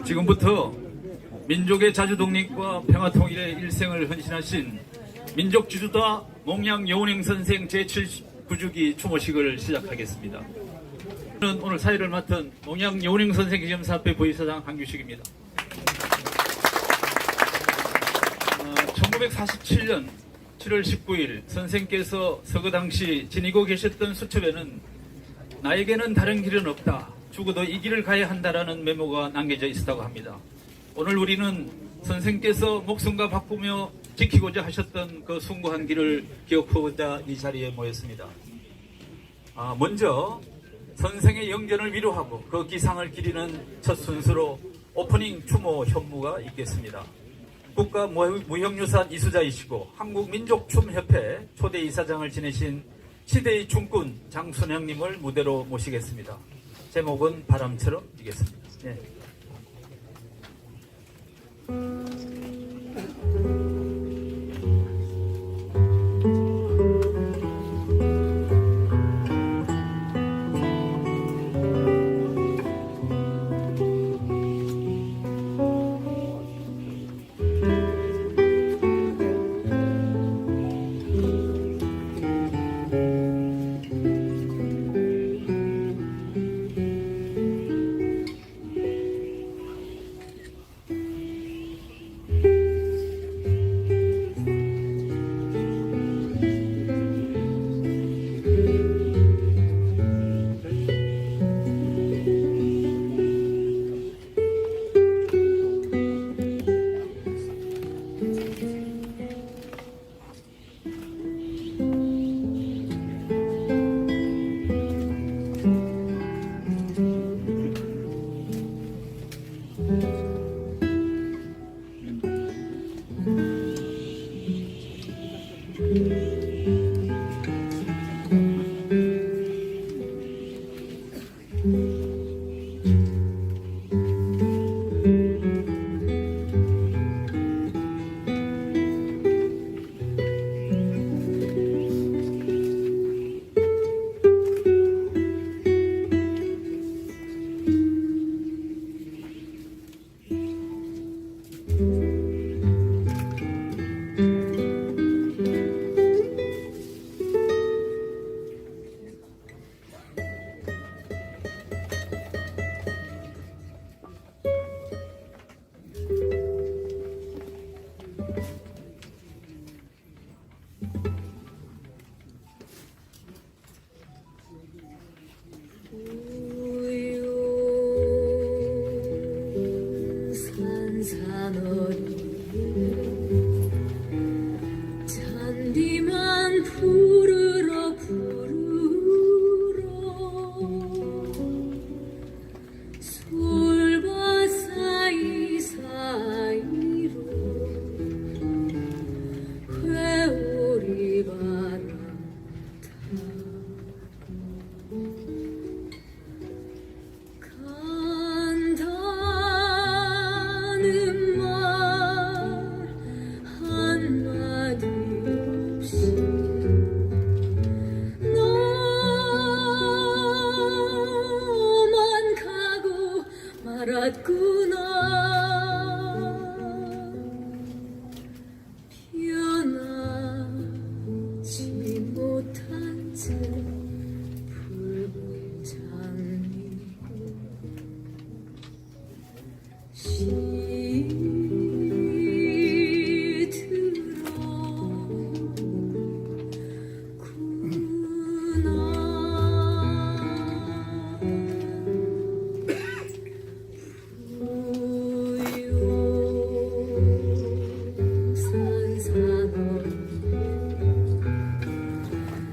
지금부터 민족의 자주독립과 평화통일의 일생을 헌신하신 민족지주다 몽양 여운행 선생 제79주기 추모식을 시작하겠습니다. 저는 오늘 사회를 맡은 몽양 여운행 선생 기념사업회 부이사장 한규식입니다. 1947년 7월 19일 선생께서 서거 당시 지니고 계셨던 수첩에는 나에게는 다른 길은 없다. 죽어도 이 길을 가야 한다라는 메모가 남겨져 있었다고 합니다. 오늘 우리는 선생께서 목숨과 바꾸며 지키고자 하셨던 그 숭고한 길을 기억하고자 이 자리에 모였습니다. 먼저 선생의 영전을 위로하고 그 기상을 기리는 첫 순서로 오프닝 추모 현무가 있겠습니다. 국가무형유산 이수자이시고 한국민족춤협회 초대 이사장을 지내신 시대의 춤꾼 장순영님을 무대로 모시겠습니다. 제목은 바람처럼 이겠습니다. 네. 잔디만 부르러 솔밭 사이사이로 회오리 바람 간다는 말 한마디 없이 너만 가고 말았구나. 변하지 못한 채 붉은 장미고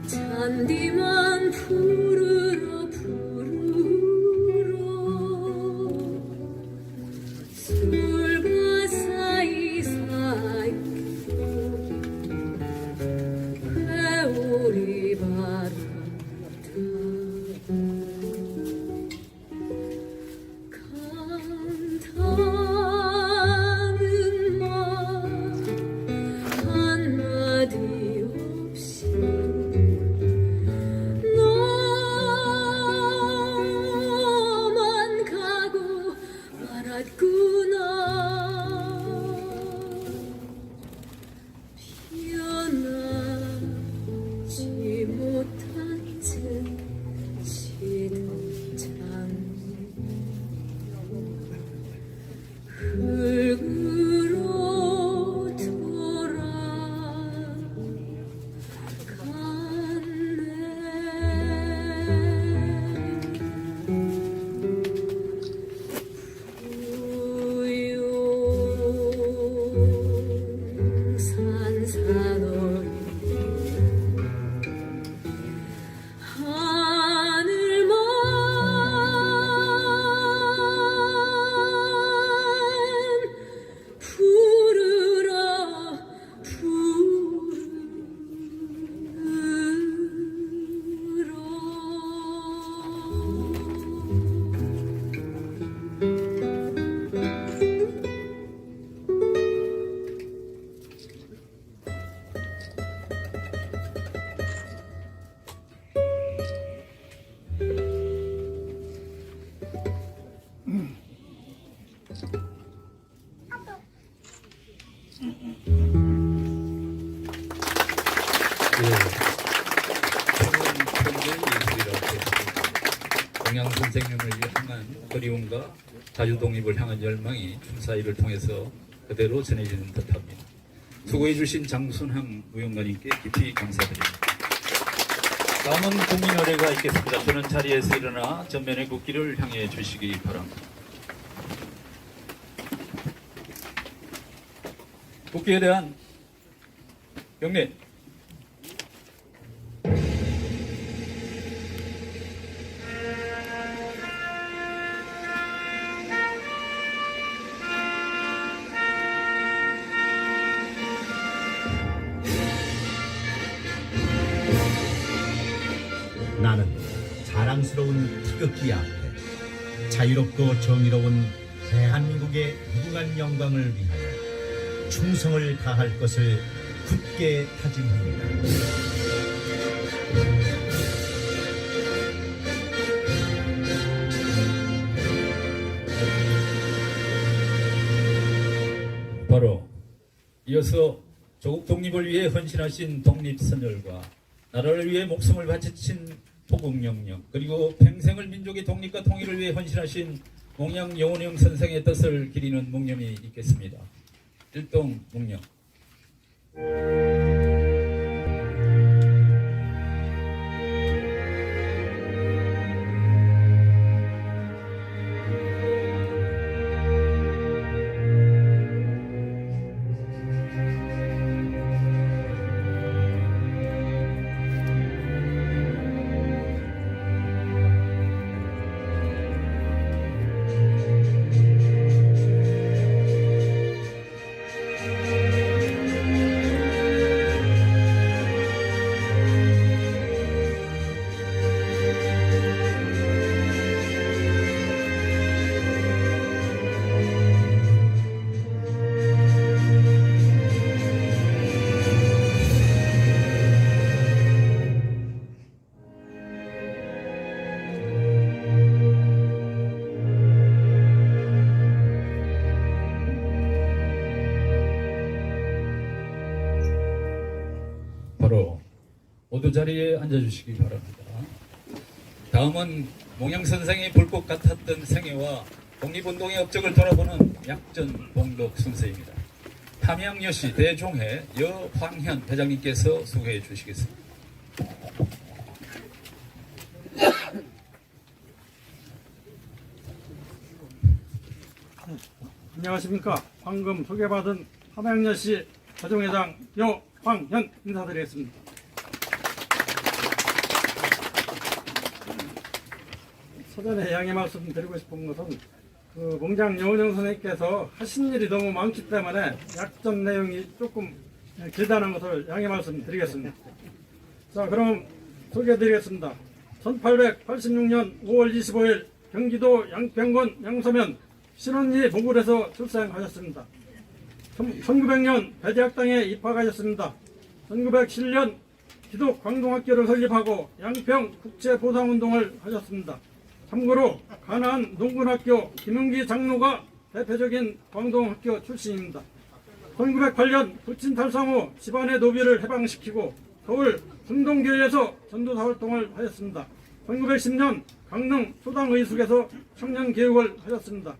잔디만 부르러 동양 선생님을 향한 그리움과 자유독립을 향한 열망이 춤사위를 통해서 그대로 전해지는 듯합니다. 수고해 주신 장순항 무용가님께 깊이 감사드립니다. 다음은 국민노래가 있겠습니다. 저는 자리에서 일어나 전면의 국기를 향해 주시기 바랍니다. 국기에 대한 경례. 나는 자랑스러운 태극기 앞에 자유롭고 정의로운 대한민국의 무궁한 영광을 위하여 충성을 다할 것을 굳게 다짐합니다. 바로 이어서 조국 독립을 위해 헌신하신 독립선열과 나라를 위해 목숨을 바치신 포국영령, 그리고 평생을 민족의 독립과 통일을 위해 헌신하신 몽양 영원형 선생의 뜻을 기리는 묵념이 있겠습니다. 일동 묵념. 바로 모두 자리에 앉아주시기 바랍니다. 다음은 몽양 선생의 불꽃 같았던 생애와 독립운동의 업적을 돌아보는 약전 봉독 순서입니다. 함양여시 대종회 여황현 회장님께서 소개해 주시겠습니다. 안녕하십니까. 방금 소개받은 함양여시 대종회장 여황현 인사드리겠습니다. 사전에 양해 말씀드리고 싶은 것은 몽장 여운영 선생님께서 하신 일이 너무 많기 때문에 약점 내용이 조금 길다는 것을 양해 말씀드리겠습니다. 자, 그럼 소개해드리겠습니다. 1886년 5월 25일 경기도 양평군 양서면 신원리 보굴에서 출생하셨습니다. 1900년 배대학당에 입학하셨습니다. 1907년 기독광동학교를 설립하고 양평 국제보상운동을 하셨습니다. 참고로 가나안 농군학교 김용기 장로가 대표적인 광동학교 출신입니다. 1908년 부친 탈상 후 집안의 노비를 해방시키고 서울 승동교회에서 전도사 활동을 하였습니다. 1910년 강릉 소당의숙에서 청년교육을 하셨습니다.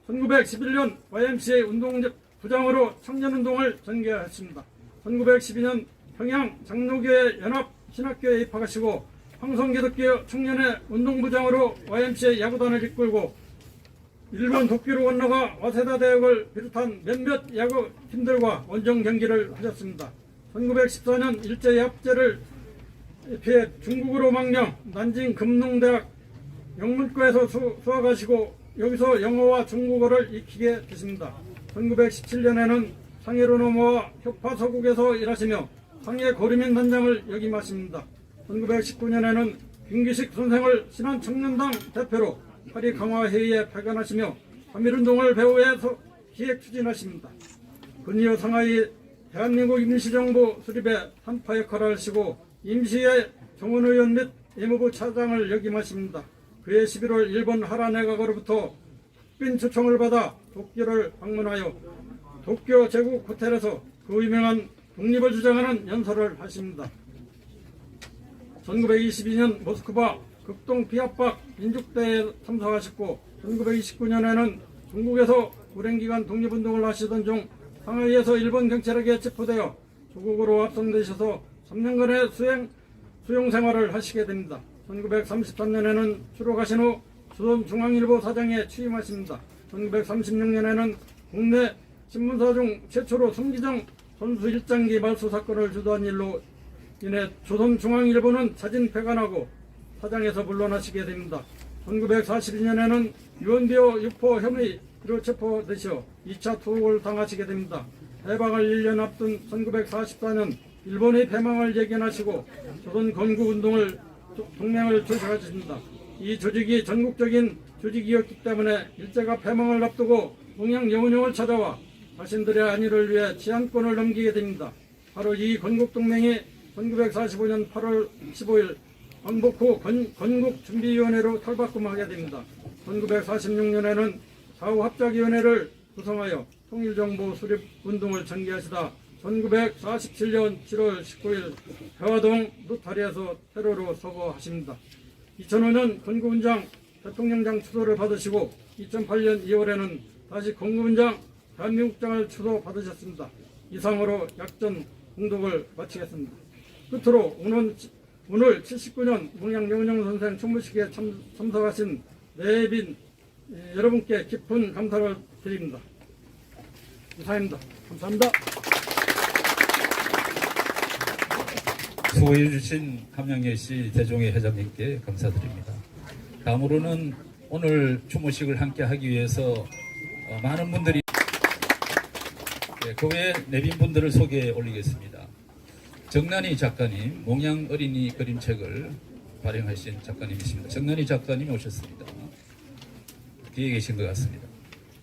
1911년 YMCA 운동부장으로 청년운동을 전개하였습니다. 1912년 평양 장로교회 연합 신학교에 입학하시고 황성기독교 청년회 운동부장으로 YMCA 야구단을 이끌고 일본 도쿄로 건너가 와세다 대학을 비롯한 몇몇 야구팀들과 원정 경기를 하셨습니다. 1914년 일제협제를 피해 중국으로 망령 난징 금농대학 영문과에서 수학하시고 여기서 영어와 중국어를 익히게 되십니다. 1917년에는 상해로 넘어와 협파서국에서 일하시며 상해 고리민 단장을 역임하십니다. 1919년에는 김기식 선생을 신한청년당 대표로 파리 강화회의에 발간하시며 한일운동을 배후에서 기획 추진하십니다. 근이어 상하이 대한민국 임시정부 수립에 한파 역할을 하시고 임시의 정원의원 및 외무부 차장을 역임하십니다. 그해 11월 일본 하라 내각으로부터 국빈 초청을 받아 도쿄를 방문하여 도쿄 제국 호텔에서 그 유명한 독립을 주장하는 연설을 하십니다. 1922년 모스크바 극동 비합박 민족대에 참석하셨고 1929년에는 중국에서 오랜 기간 독립운동을 하시던 중 상하이에서 일본 경찰에게 체포되어 조국으로 압송되셔서 3년간의 수용 생활을 하시게 됩니다. 1933년에는 출옥하신 후 조선중앙일보 사장에 취임하십니다. 1936년에는 국내 신문사 중 최초로 손기정 선수 일장기 말소 사건을 주도한 일로 인해 조선중앙일보는 자진 폐간하고 사장에서 물러나시게 됩니다. 1942년에는 유언비어 유포 혐의로 체포되시어 2차 투옥을 당하시게 됩니다. 해방을 1년 앞둔 1944년 일본의 패망을 예견하시고 조선 건국운동을 동맹을 조직하셨습니다. 이 조직이 전국적인 조직이었기 때문에 일제가 패망을 앞두고 동양 여운형을 찾아와 자신들의 안위를 위해 치안권을 넘기게 됩니다. 바로 이 건국동맹이 1945년 8월 15일 광복 후 건국준비위원회로 탈바꿈하게 됩니다. 1946년에는 좌우합작위원회를 구성하여 통일정부 수립운동을 전개하시다 1947년 7월 19일 대화동 루타리에서 테러로 서거하십니다. 2005년 건국훈장 대통령장 추도를 받으시고 2008년 2월에는 다시 건국훈장 대한민국장을 추도받으셨습니다. 이상으로 약전 공독을 마치겠습니다. 끝으로 오늘 79년 몽양 여운형 선생 총무식에 참석하신 내빈 여러분께 깊은 감사를 드립니다. 이상입니다. 감사합니다. 수고해 주신 함양예시 대종회 회장님께 감사드립니다. 다음으로는 오늘 추모식을 함께 하기 위해서 많은 분들이 그 외 내빈 분들을 소개해 올리겠습니다. 정난희 작가님, 몽양 어린이 그림책을 발행하신 작가님이십니다. 정난희 작가님이 오셨습니다. 뒤에 계신 것 같습니다.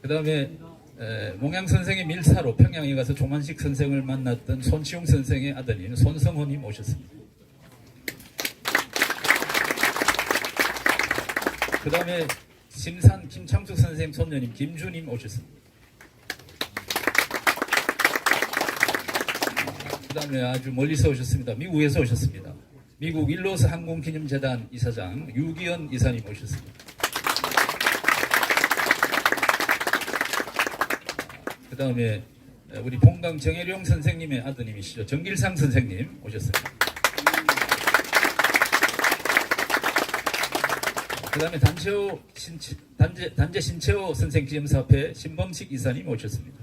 그 다음에 몽양 선생의 밀사로 평양에 가서 조만식 선생을 만났던 손치용 선생의 아드님 손성호님 오셨습니다. 그 다음에 심산 김창숙 선생 손녀님 김주님 오셨습니다. 그 다음에 아주 멀리서 오셨습니다. 미국에서 오셨습니다. 미국 일로스 항공기념재단 이사장 유기현 이사님 오셨습니다. 그 다음에 우리 봉강 정혜룡 선생님의 아드님이시죠. 정길상 선생님 오셨습니다. 그 다음에 단재 신채호 선생 기념사업회 신범식 이사님 오셨습니다.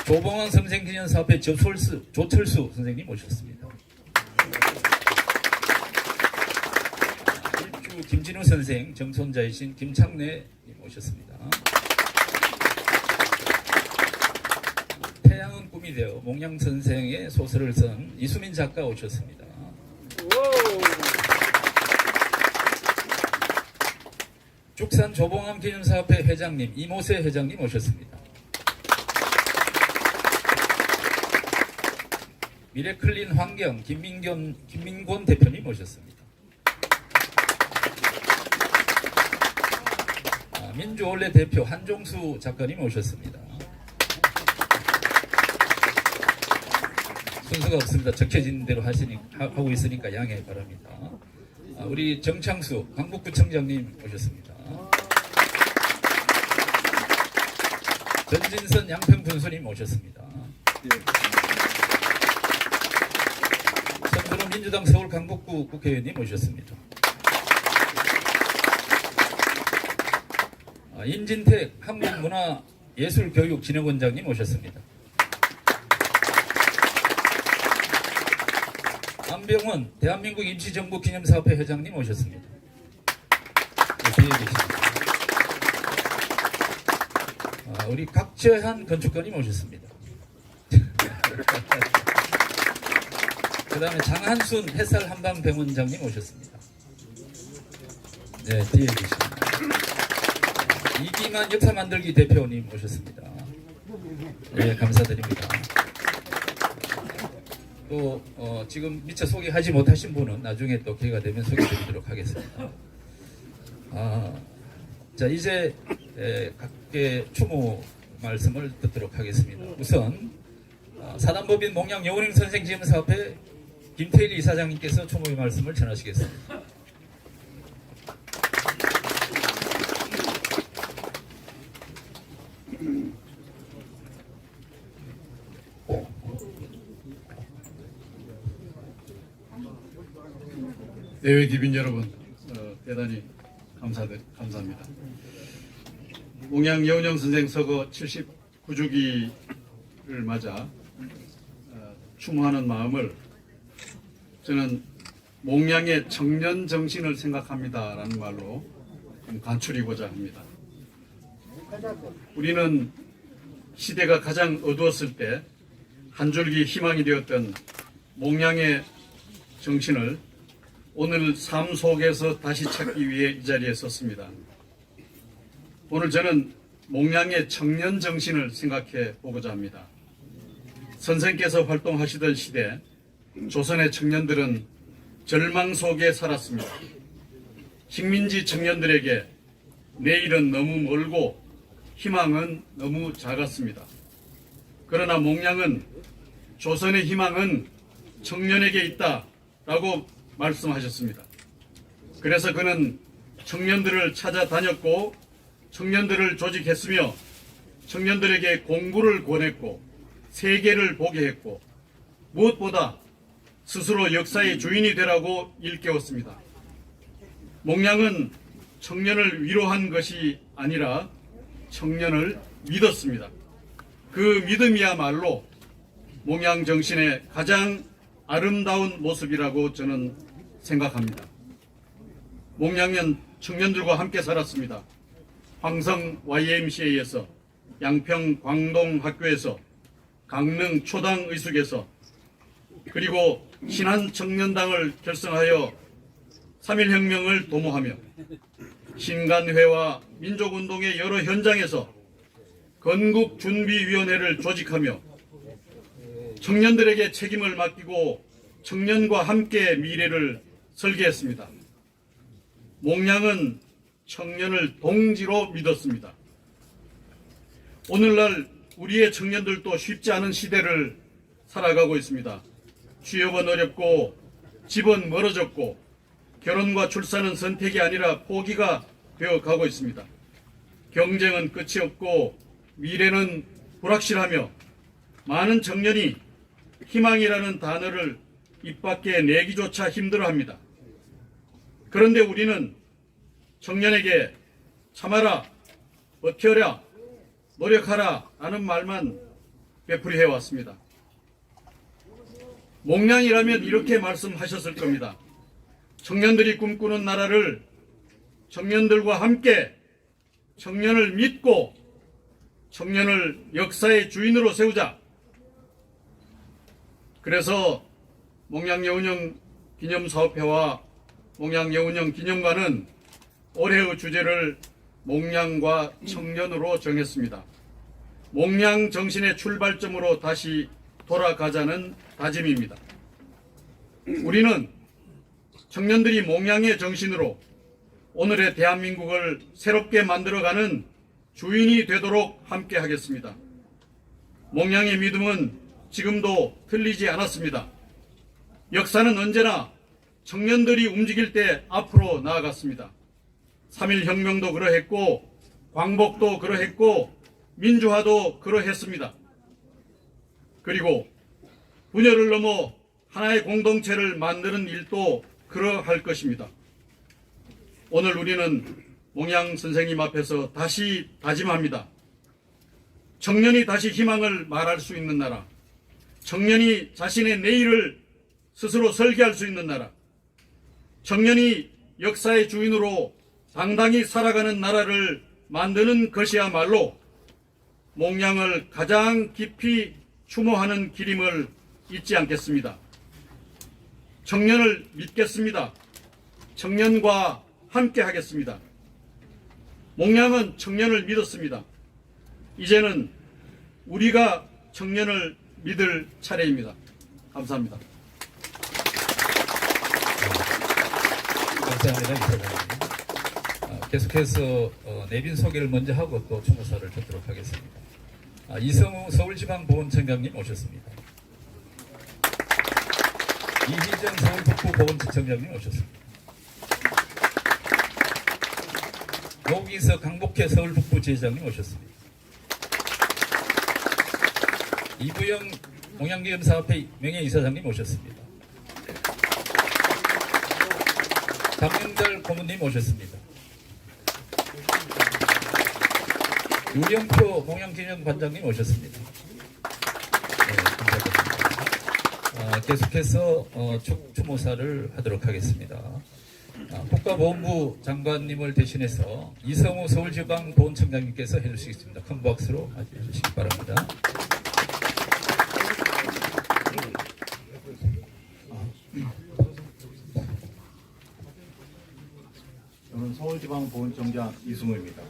조봉왕 선생 기념사업회 조철수 선생님 오셨습니다. 일주 김진우 선생 정손자이신 김창래님 오셨습니다. 태양은 꿈이 되어 몽양 선생의 소설을 쓴 이수민 작가 오셨습니다. 죽산 조봉암 기념사업회 회장님 이모세 회장님 오셨습니다. 미래클린 환경 김민권 대표님 오셨습니다. 민주올레 대표 한종수 작가님 오셨습니다. 순서가 없습니다. 적혀진 대로 하고 있으니까 양해 바랍니다. 우리 정창수 강북구청장님 오셨습니다. 전진선 양평군수님 오셨습니다. 선수로 민주당 서울 강북구 국회의원님 오셨습니다. 임진택 한국문화예술교육진흥원장님 오셨습니다. 안병원 대한민국 임시정부 기념사업회 회장님 오셨습니다. 뒤에 계십니다. 우리 각재한 건축가님 오셨습니다. 그 다음에 장한순 햇살 한방병원장님 오셨습니다. 네, 뒤에 계십니다. 이기만 역사만들기 대표님 오셨습니다. 네, 감사드립니다. 또 지금 미처 소개하지 못하신 분은 나중에 또 기회가 되면 소개드리도록 하겠습니다. 자, 이제 각계 추모 말씀을 듣도록 하겠습니다. 우선 사단법인 몽양 여운형 선생 기념사업회 김태일 이사장님께서 총무의 말씀을 전하시겠습니다. 내외 기빈 여러분, 대단히 감사합니다. 몽양 여운형 선생 서거 79주기를 맞아 추모하는 마음을 저는 몽양의 청년 정신을 생각합니다라는 말로 좀 간추리고자 합니다. 우리는 시대가 가장 어두웠을 때 한 줄기 희망이 되었던 몽양의 정신을 오늘 삶 속에서 다시 찾기 위해 이 자리에 섰습니다. 오늘 저는 몽양의 청년 정신을 생각해 보고자 합니다. 선생께서 활동하시던 시대 조선의 청년들은 절망 속에 살았습니다. 식민지 청년들에게 내일은 너무 멀고 희망은 너무 작았습니다. 그러나 몽양은 조선의 희망은 청년에게 있다라고 말씀하셨습니다. 그래서 그는 청년들을 찾아다녔고 청년들을 조직했으며 청년들에게 공부를 권했고 세계를 보게 했고 무엇보다 스스로 역사의 주인이 되라고 일깨웠습니다. 몽양은 청년을 위로한 것이 아니라 청년을 믿었습니다. 그 믿음이야말로 몽양 정신의 가장 아름다운 모습이라고 저는 생각합니다. 몽양은 청년들과 함께 살았습니다. 황성 YMCA에서, 양평 광동학교에서, 강릉 초당의숙에서, 그리고 신한청년당을 결성하여 3.1혁명을 도모하며 신간회와 민족운동의 여러 현장에서 건국준비위원회를 조직하며 청년들에게 책임을 맡기고 청년과 함께 미래를 설계했습니다. 몽양은 청년을 동지로 믿었습니다. 오늘날 우리의 청년들도 쉽지 않은 시대를 살아가고 있습니다. 취업은 어렵고 집은 멀어졌고 결혼과 출산은 선택이 아니라 포기가 되어가고 있습니다. 경쟁은 끝이 없고 미래는 불확실하며 많은 청년이 희망이라는 단어를 입 밖에 내기조차 힘들어합니다. 그런데 우리는 청년에게 참아라, 버텨라, 노력하라 라는 말만 베풀이 해왔습니다. 몽양이라면 이렇게 말씀하셨을 겁니다. 청년들이 꿈꾸는 나라를 청년들과 함께 청년을 믿고 청년을 역사의 주인으로 세우자. 그래서 몽양여운형 기념사업회와 몽양여운형 기념관은 올해의 주제를 몽양과 청년으로 정했습니다. 몽양 정신의 출발점으로 다시 돌아가자는 다짐입니다. 우리는 청년들이 몽양의 정신으로 오늘의 대한민국을 새롭게 만들어가는 주인이 되도록 함께 하겠습니다. 몽양의 믿음은 지금도 틀리지 않았습니다. 역사는 언제나 청년들이 움직일 때 앞으로 나아갔습니다. 3.1혁명도 그러했고 광복도 그러했고 민주화도 그러했습니다. 그리고 분열을 넘어 하나의 공동체를 만드는 일도 그러할 것입니다. 오늘 우리는 몽양 선생님 앞에서 다시 다짐합니다. 청년이 다시 희망을 말할 수 있는 나라, 청년이 자신의 내일을 스스로 설계할 수 있는 나라, 청년이 역사의 주인으로 당당히 살아가는 나라를 만드는 것이야말로 몽양을 가장 깊이 추모하는 길임을 잊지 않겠습니다. 청년을 믿겠습니다. 청년과 함께 하겠습니다. 몽양은 청년을 믿었습니다. 이제는 우리가 청년을 믿을 차례입니다. 감사합니다. 감사합니다, 이사장님. 계속해서 내빈 소개를 먼저 하고 또 추모사를 듣도록 하겠습니다. 이성우 서울지방보훈청장님 오셨습니다. 이희정 서울 북부 보건지청장님 오셨습니다. 노기석 강복회 서울 북부 지회장님 오셨습니다. 이부영 농양기금사업회 명예이사장님 오셨습니다. 박명달 고문님 오셨습니다. 유영표 농양진흥관장님 오셨습니다. 네, 감사드립니다. 계속해서 추모사를 하도록 하겠습니다. 국가보훈부 장관님을 대신해서 이성우 서울지방보훈청장님께서 해주시겠습니다. 큰 박수로 맞이해 주시기 바랍니다. 저는 서울지방보훈청장 이승우입니다.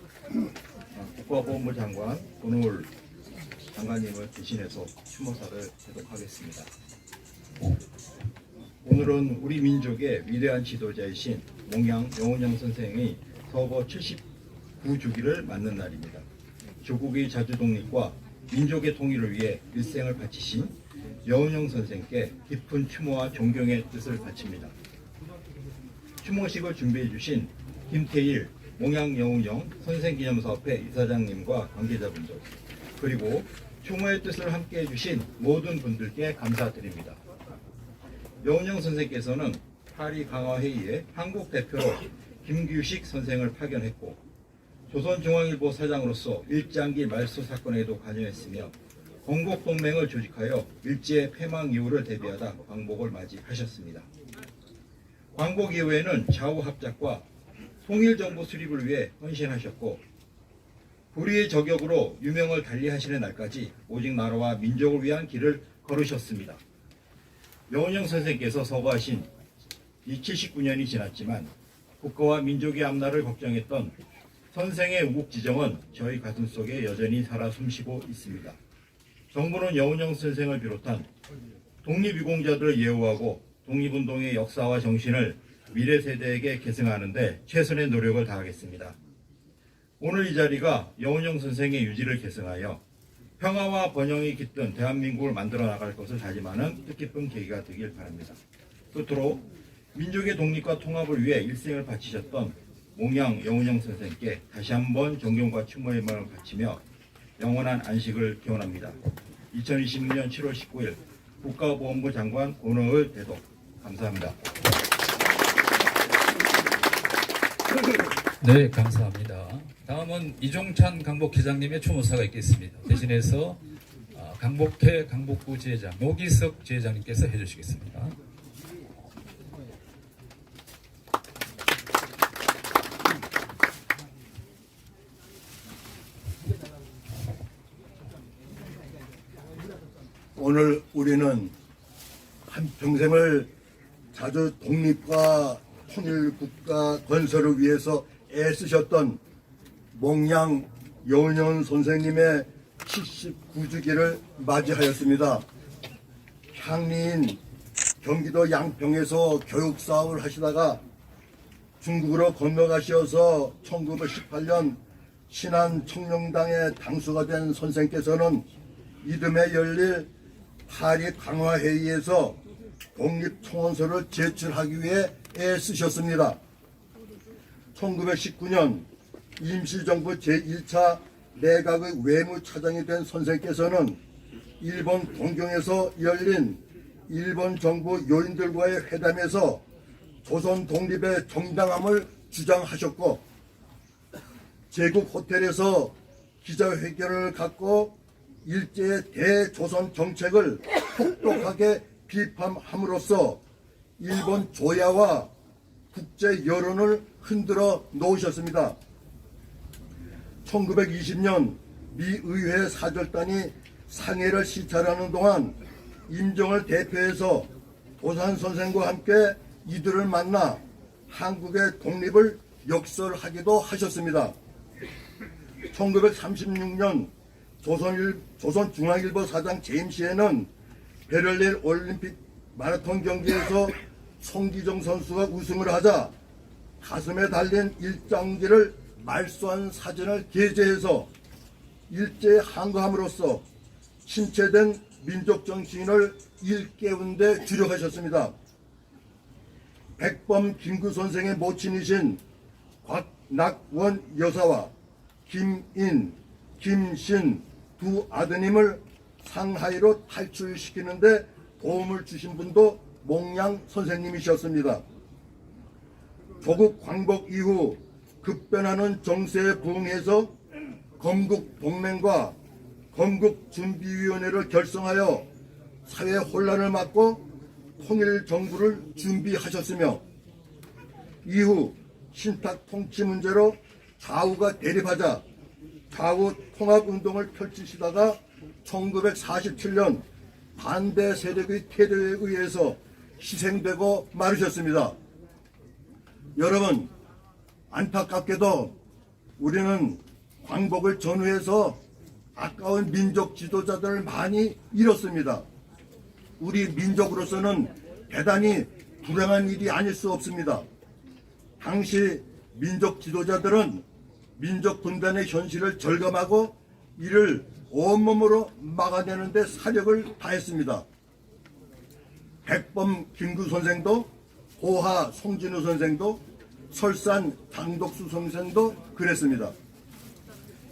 국가보훈부 장관 권오을 장관님을 대신해서 추모사를 대독하겠습니다. 오늘은 우리 민족의 위대한 지도자이신 몽양 영운영 선생의 서거 79주기를 맞는 날입니다. 조국의 자주독립과 민족의 통일을 위해 일생을 바치신 영운영 선생께 깊은 추모와 존경의 뜻을 바칩니다. 추모식을 준비해 주신 김태일 몽양 영운영 선생기념사업회 이사장님과 관계자분들, 그리고 추모의 뜻을 함께 해주신 모든 분들께 감사드립니다. 영운영 선생께서는 파리 강화회의에 한국 대표로 김규식 선생을 파견했고, 조선중앙일보 사장으로서 일장기 말소 사건에도 관여했으며, 건국동맹을 조직하여 일제 패망 이후를 대비하다 광복을 맞이하셨습니다. 광복 이후에는 좌우합작과 통일정부 수립을 위해 헌신하셨고, 불의의 저격으로 유명을 달리하시는 날까지 오직 나라와 민족을 위한 길을 걸으셨습니다. 영운영 선생께서 서거하신 이 79년이 지났지만 국가와 민족의 앞날을 걱정했던 선생의 우국지정은 저희 가슴속에 여전히 살아 숨쉬고 있습니다. 정부는 영운영 선생을 비롯한 독립유공자들을 예우하고 독립운동의 역사와 정신을 미래 세대에게 계승하는 데 최선의 노력을 다하겠습니다. 오늘 이 자리가 영운영 선생의 유지를 계승하여 평화와 번영이 깃든 대한민국을 만들어 나갈 것을 다짐하는 뜻깊은 계기가 되길 바랍니다. 끝으로 민족의 독립과 통합을 위해 일생을 바치셨던 몽양 영운영 선생께 다시 한번 존경과 추모의 마음을 바치며 영원한 안식을 기원합니다. 2026년 7월 19일 국가보훈부 장관 권오을 대독. 감사합니다. 네, 감사합니다. 다음은 이종찬 강복회장님의 추모사가 있겠습니다. 대신해서 강복회 강복구 지회장 노기석 지회장님께서 해주시겠습니다. 오늘 우리는 한평생을 자주 독립과 통일국가 건설을 위해서 애쓰셨던 몽양 영운영 선생님의 79주기를 맞이하였습니다. 향리인 경기도 양평에서 교육사업을 하시다가 중국으로 건너가셔서 1918년 신안 청룡당의 당수가 된 선생께서는 이듬해 열릴 파리 강화회의에서 독립청원서를 제출하기 위해 애쓰셨습니다. 1919년 임시정부 제1차 내각의 외무차장이 된 선생께서는 일본 동경에서 열린 일본 정부 요인들과의 회담에서 조선 독립의 정당함을 주장하셨고, 제국 호텔에서 기자회견을 갖고 일제의 대조선 정책을 혹독하게 비판함으로써 일본 조야와 국제 여론을 흔들어 놓으셨습니다. 1920년 미 의회 사절단이 상해를 시찰하는 동안 임종을 대표해서 도산 선생과 함께 이들을 만나 한국의 독립을 역설하기도 하셨습니다. 1936년 조선중앙일보 사장 제임시에는 베를린 올림픽 마라톤 경기에서 송기정 선수가 우승을 하자 가슴에 달린 일장기를 말소한 사진을 게재해서 일제에 항거함으로써 침체된 민족 정신을 일깨운 데 주력하셨습니다. 백범 김구 선생의 모친이신 곽낙원 여사와 김인, 김신 두 아드님을 상하이로 탈출시키는데 도움을 주신 분도 몽양 선생님이셨습니다. 조국 광복 이후 급변하는 정세에 부응해서 건국 동맹과 건국 준비위원회를 결성하여 사회 혼란을 막고 통일 정부를 준비하셨으며 이후 신탁 통치 문제로 좌우가 대립하자 좌우 통합 운동을 펼치시다가 1947년 반대 세력의 테러에 의해서 희생되고 마르셨습니다. 여러분, 안타깝게도 우리는 광복을 전후해서 아까운 민족 지도자들을 많이 잃었습니다. 우리 민족으로서는 대단히 불행한 일이 아닐 수 없습니다. 당시 민족 지도자들은 민족 분단의 현실을 절감하고 이를 온몸으로 막아내는 데 사력을 다했습니다. 백범 김구 선생도 고하 송진우 선생도 설산 장덕수 선생도 그랬습니다.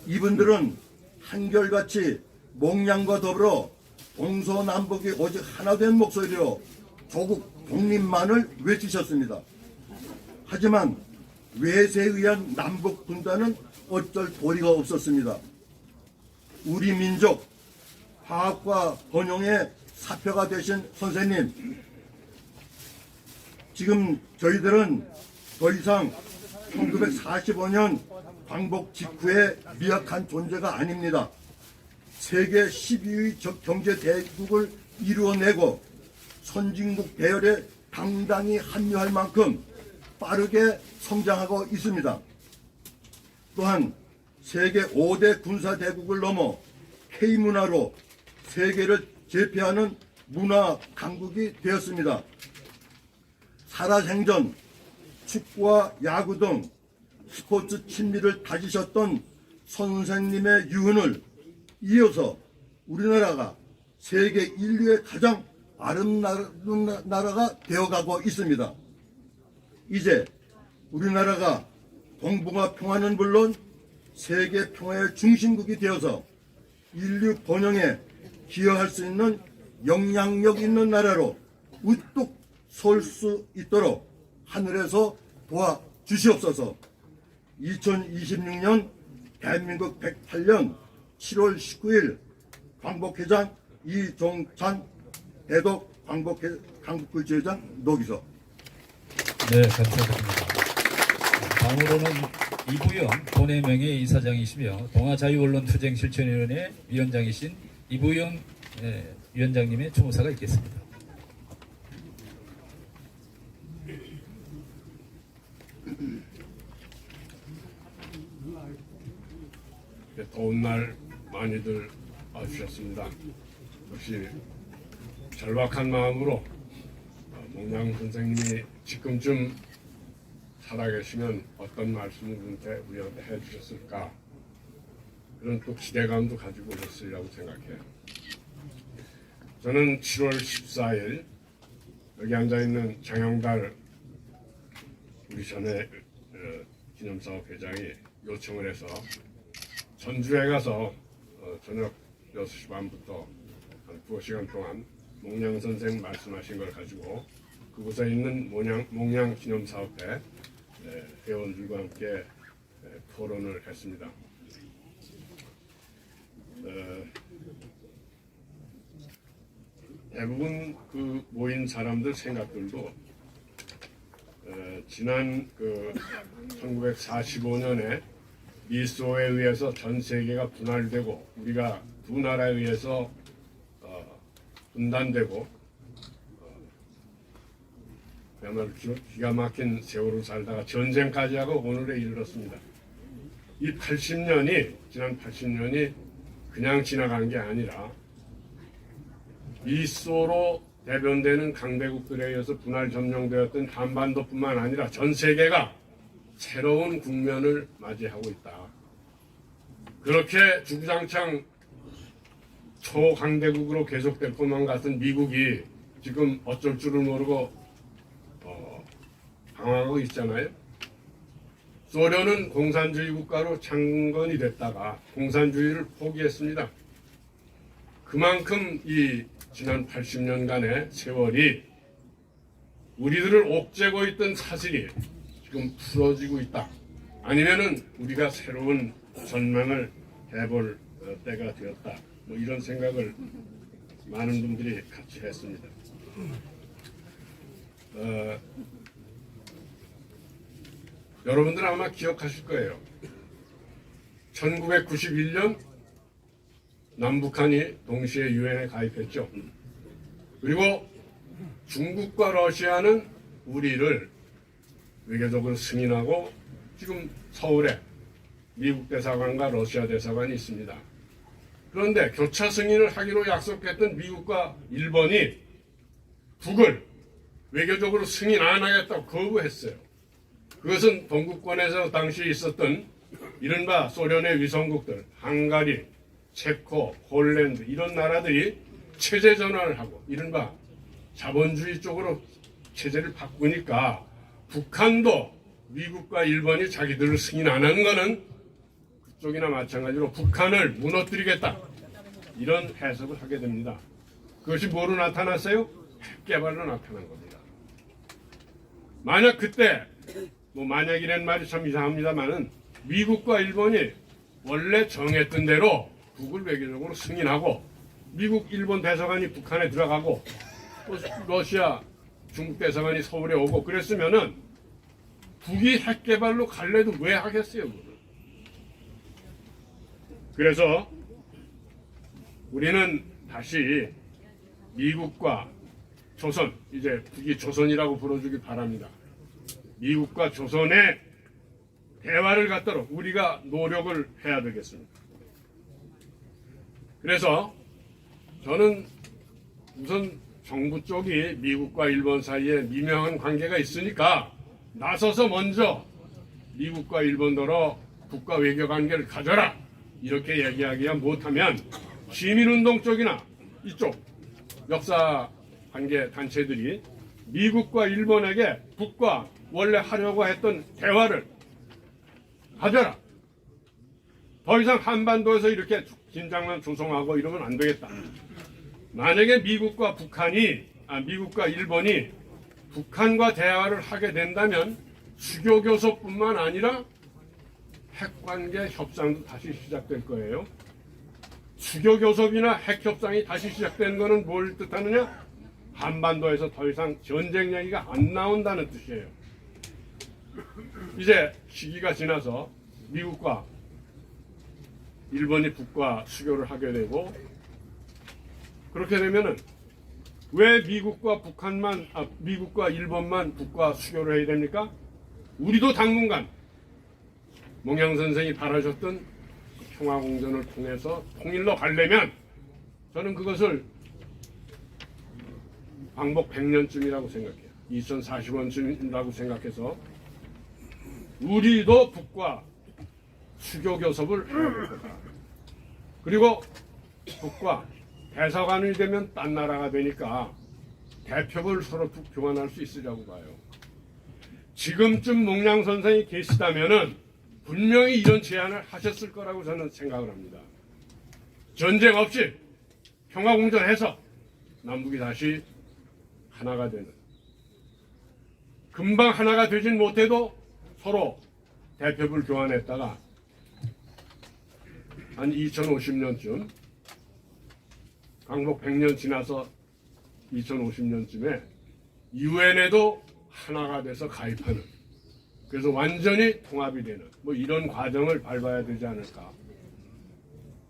이분들은 한결같이 몽양과 더불어 동서남북이 오직 하나 된 목소리로 조국 독립만을 외치셨습니다. 하지만 외세에 의한 남북 분단은 어쩔 도리가 없었습니다. 우리 민족 화학과 번영의 사표가 되신 선생님, 지금 저희들은 더 이상 1945년 광복 직후에 미약한 존재가 아닙니다. 세계 12위 경제 대국을 이루어내고 선진국 대열에 당당히 합류할 만큼 빠르게 성장하고 있습니다. 또한 세계 5대 군사 대국을 넘어 K문화로 세계를 제패하는 문화 강국이 되었습니다. 살아생전 축구와 야구 등 스포츠 친미를 다지셨던 선생님의 유훈을 이어서 우리나라가 세계 인류의 가장 아름다운 나라가 되어가고 있습니다. 이제 우리나라가 동북아 평화는 물론 세계 평화의 중심국이 되어서 인류 번영에 기여할 수 있는 영향력 있는 나라로 우뚝 설 수 있도록 하늘에서 도와주시옵소서. 2026년 대한민국 108년 7월 19일 광복회장 이종찬 대독 광복구체장 노기서. 네, 감사드립니다. 다음으로는 이부영 본회명의 이사장이시며 동아자유언론투쟁실천위원회 위원장이신 이부영 위원장님의 추모사가 있겠습니다. 더운 날 많이들 와주셨습니다. 역시 절박한 마음으로 몽양 선생님이 지금쯤 살아계시면 어떤 말씀을 우리한테 해주셨을까, 그런 또 기대감도 가지고 오셨으리라고 생각해요. 저는 7월 14일 여기 앉아있는 장영달 우리 전에 기념사업 회장이 요청을 해서 전주에 가서 저녁 6시 반부터 한 2시간 동안 몽양 선생 말씀하신 걸 가지고 그곳에 있는 몽양 기념사업회 회원들과 함께 토론을 했습니다. 대부분 그 모인 사람들 생각들도 지난 1945년에 미소에 의해서 전 세계가 분할되고 우리가 두 나라에 의해서 분단되고 그야말로 기가 막힌 세월을 살다가 전쟁까지 하고 오늘에 이르렀습니다. 이 80년이 지난 80년이 그냥 지나간 게 아니라 미소로 대변되는 강대국들에 의해서 분할 점령되었던 한반도뿐만 아니라 전 세계가 새로운 국면을 맞이하고 있다. 그렇게 주구장창 초강대국으로 계속될 것만 같은 미국이 지금 어쩔 줄을 모르고 방황하고 있잖아요. 소련은 공산주의 국가로 창건이 됐다가 공산주의를 포기했습니다. 그만큼 이 지난 80년간의 세월이 우리들을 옥죄고 있던 사슬이 지금 풀어지고 있다. 아니면은 우리가 새로운 전망을 해볼 때가 되었다. 뭐 이런 생각을 많은 분들이 같이 했습니다. 여러분들 아마 기억하실 거예요. 1991년 남북한이 동시에 유엔에 가입했죠. 그리고 중국과 러시아는 우리를 외교적으로 승인하고 지금 서울에 미국 대사관과 러시아 대사관이 있습니다. 그런데 교차 승인을 하기로 약속했던 미국과 일본이 북을 외교적으로 승인 안 하겠다고 거부했어요. 그것은 동구권에서 당시 있었던 이른바 소련의 위성국들, 헝가리, 체코, 폴란드 이런 나라들이 체제 전환을 하고 이른바 자본주의 쪽으로 체제를 바꾸니까 북한도 미국과 일본이 자기들을 승인 안 하는 거는 그쪽이나 마찬가지로 북한을 무너뜨리겠다. 이런 해석을 하게 됩니다. 그것이 뭐로 나타났어요? 핵개발로 나타난 겁니다. 만약 그때 만약이라는 말이 참 이상합니다만은 미국과 일본이 원래 정했던 대로 북을 외교적으로 승인하고 미국, 일본 대사관이 북한에 들어가고 또 러시아, 중국 대사관이 서울에 오고 그랬으면은 북이 핵개발로 갈래도 왜 하겠어요? 그거를. 그래서 우리는 다시 미국과 조선, 이제 북이 조선이라고 불러주기 바랍니다. 미국과 조선의 대화를 갖도록 우리가 노력을 해야 되겠습니다. 그래서 저는 우선 정부 쪽이 미국과 일본 사이에 미묘한 관계가 있으니까 나서서 먼저 미국과 일본더러 국가 외교 관계를 가져라 이렇게 얘기하기야 못하면 시민운동 쪽이나 이쪽 역사 관계 단체들이 미국과 일본에게 북과 원래 하려고 했던 대화를 가져라. 더 이상 한반도에서 이렇게 긴장만 조성하고 이러면 안 되겠다. 만약에 미국과 일본이 북한과 대화를 하게 된다면 수교교섭뿐만 아니라 핵관계 협상도 다시 시작될 거예요. 수교교섭이나 핵협상이 다시 시작되는 것은 뭘 뜻하느냐? 한반도에서 더 이상 전쟁 얘기가 안 나온다는 뜻이에요. 이제 시기가 지나서 미국과 일본이 북과 수교를 하게 되고 그렇게 되면은 왜 미국과 일본만 북과 수교를 해야 됩니까? 우리도 당분간 몽양 선생이 바라셨던 평화공전을 통해서 통일로 가려면 저는 그것을 광복 100년쯤이라고 생각해요. 2040년쯤이라고 생각해서 우리도 북과 수교교섭을 해야 될 거다. 그리고 북과 대사관이 되면 딴 나라가 되니까 대표를 서로 교환할 수 있으려고 봐요. 지금쯤 몽양 선생이 계시다면은 분명히 이런 제안을 하셨을 거라고 저는 생각을 합니다. 전쟁 없이 평화공전해서 남북이 다시 하나가 되는. 금방 하나가 되진 못해도 서로 대표를 교환했다가 한 2050년쯤 광복 100년 지나서 2050년쯤에 유엔에도 하나가 돼서 가입하는, 그래서 완전히 통합이 되는 이런 과정을 밟아야 되지 않을까.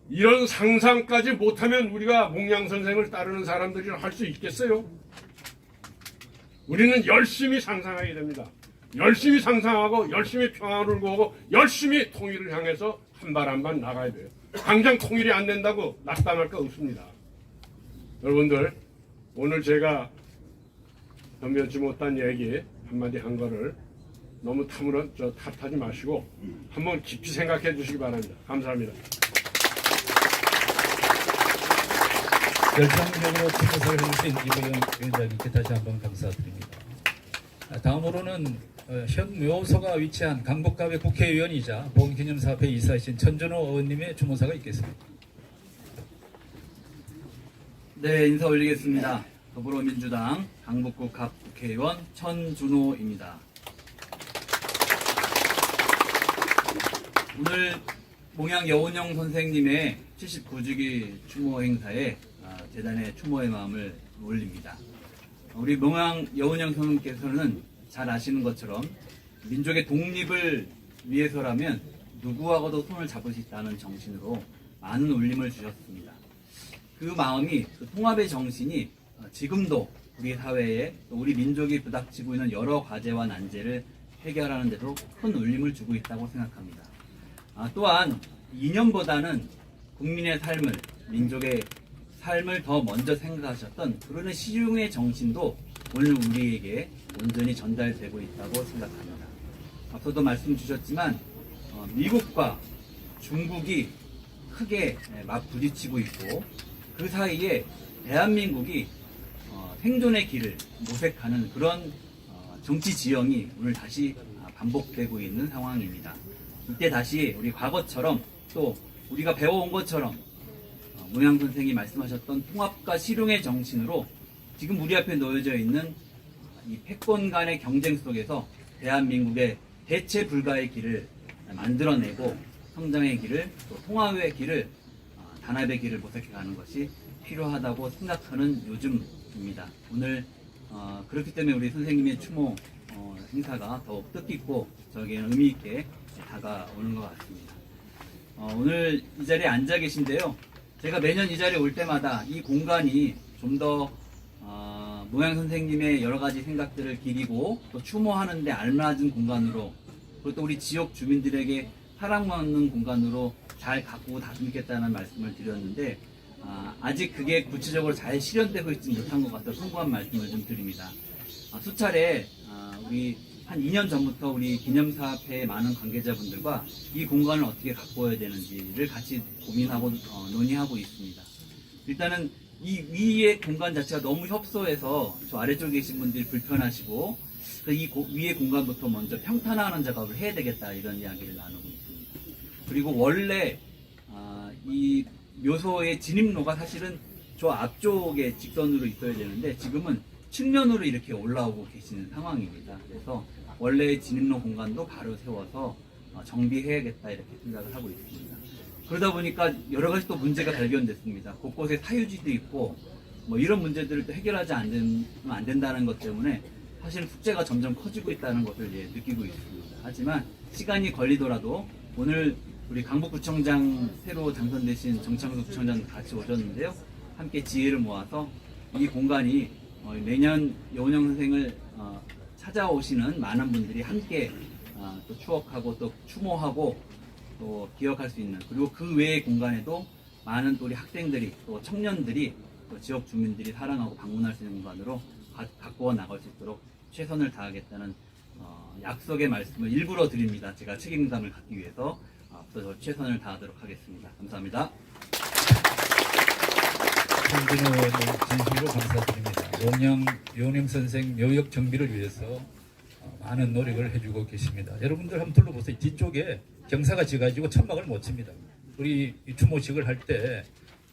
이런 상상까지 못하면 우리가 몽양 선생을 따르는 사람들이 할 수 있겠어요? 우리는 열심히 상상하게 됩니다. 열심히 상상하고 열심히 평화를 구하고 열심히 통일을 향해서 한 발 한 발 나가야 돼요. 당장 통일이 안 된다고 낙담할 거 없습니다. 여러분들, 오늘 제가 변변치 못한 얘기 한마디 한 거를 너무 탓하지 마시고 한번 깊이 생각해 주시기 바랍니다. 감사합니다. 열정적으로 추모사를 해주신 이보영 위원장님께 다시 한번 감사드립니다. 다음으로는 현 묘소가 위치한 강북갑의 국회의원이자 봉기념사업회 이사이신 천준호 의원님의 추모사가 있겠습니다. 네, 인사 올리겠습니다. 더불어민주당 강북구 갑 국회의원 천준호입니다. 오늘 몽양 여운형 선생님의 79주기 추모 행사에 재단의 추모의 마음을 올립니다. 우리 몽양 여운형 선생님께서는 잘 아시는 것처럼 민족의 독립을 위해서라면 누구하고도 손을 잡을 수 있다는 정신으로 많은 울림을 주셨습니다. 그 마음이, 그 통합의 정신이 지금도 우리 사회에 또 우리 민족이 부닥치고 있는 여러 과제와 난제를 해결하는 데도 큰 울림을 주고 있다고 생각합니다. 또한 이념보다는 국민의 삶을, 민족의 삶을 더 먼저 생각하셨던 그런 시중의 정신도 오늘 우리에게 온전히 전달되고 있다고 생각합니다. 앞서도 말씀 주셨지만 미국과 중국이 크게 맞부딪히고 있고 그 사이에 대한민국이 생존의 길을 모색하는 그런 정치 지형이 오늘 다시 반복되고 있는 상황입니다. 이때 다시 우리 과거처럼 또 우리가 배워온 것처럼 몽양 선생이 말씀하셨던 통합과 실용의 정신으로 지금 우리 앞에 놓여져 있는 이 패권 간의 경쟁 속에서 대한민국의 대체 불가의 길을 만들어내고 성장의 길을 또 통합의 길을 단합의 길을 모색해가는 것이 필요하다고 생각하는 요즘입니다. 오늘 그렇기 때문에 우리 선생님의 추모 행사가 더욱 뜻깊고 저에게는 의미 있게 다가오는 것 같습니다. 오늘 이 자리에 앉아 계신데요. 제가 매년 이 자리에 올 때마다 이 공간이 좀 더 몽양 선생님의 여러 가지 생각들을 기리고 또 추모하는 데 알맞은 공간으로 그리고 또 우리 지역 주민들에게 사랑받는 공간으로 잘 가꾸고 다듬겠다는 말씀을 드렸는데 아직 그게 구체적으로 잘 실현되고 있지 못한 것 같아서 송구한 말씀을 좀 드립니다. 수차례 우리 한 2년 전부터 우리 기념사업회의 많은 관계자분들과 이 공간을 어떻게 가꿔야 되는지를 같이 고민하고 논의하고 있습니다. 일단은 이 위의 공간 자체가 너무 협소해서 저 아래쪽에 계신 분들이 불편하시고 이 위의 공간부터 먼저 평탄화하는 작업을 해야 되겠다 이런 이야기를 나누고 있습니다. 그리고 원래 이 묘소의 진입로가 사실은 저 앞쪽에 직선으로 있어야 되는데 지금은 측면으로 이렇게 올라오고 계시는 상황입니다. 그래서 원래의 진입로 공간도 바로 세워서 정비해야겠다 이렇게 생각을 하고 있습니다. 그러다 보니까 여러 가지 또 문제가 발견됐습니다. 곳곳에 사유지도 있고 뭐 이런 문제들을 또 해결하지 안 된다는 것 때문에 사실 숙제가 점점 커지고 있다는 것을 느끼고 있습니다. 하지만 시간이 걸리더라도 오늘 우리 강북구청장 새로 당선되신 정창수 구청장 같이 오셨는데요. 함께 지혜를 모아서 이 공간이 매년 여운형 선생을 찾아오시는 많은 분들이 함께 또 추억하고 또 추모하고 또 기억할 수 있는 그리고 그 외의 공간에도 많은 또 우리 학생들이 또 청년들이 또 지역 주민들이 사랑하고 방문할 수 있는 공간으로 가꾸어 나갈 수 있도록 최선을 다하겠다는 약속의 말씀을 일부러 드립니다. 제가 책임감을 갖기 위해서 앞서 최선을 다하도록 하겠습니다. 감사합니다. 천준호 의원님 진심으로 감사드립니다. 몽양 여운형 선생 묘역 정비를 위해서 많은 노력을 해주고 계십니다. 여러분들 한번 둘러보세요. 뒤쪽에 경사가 져가지고 천막을 못 칩니다. 우리 추모식을 할 때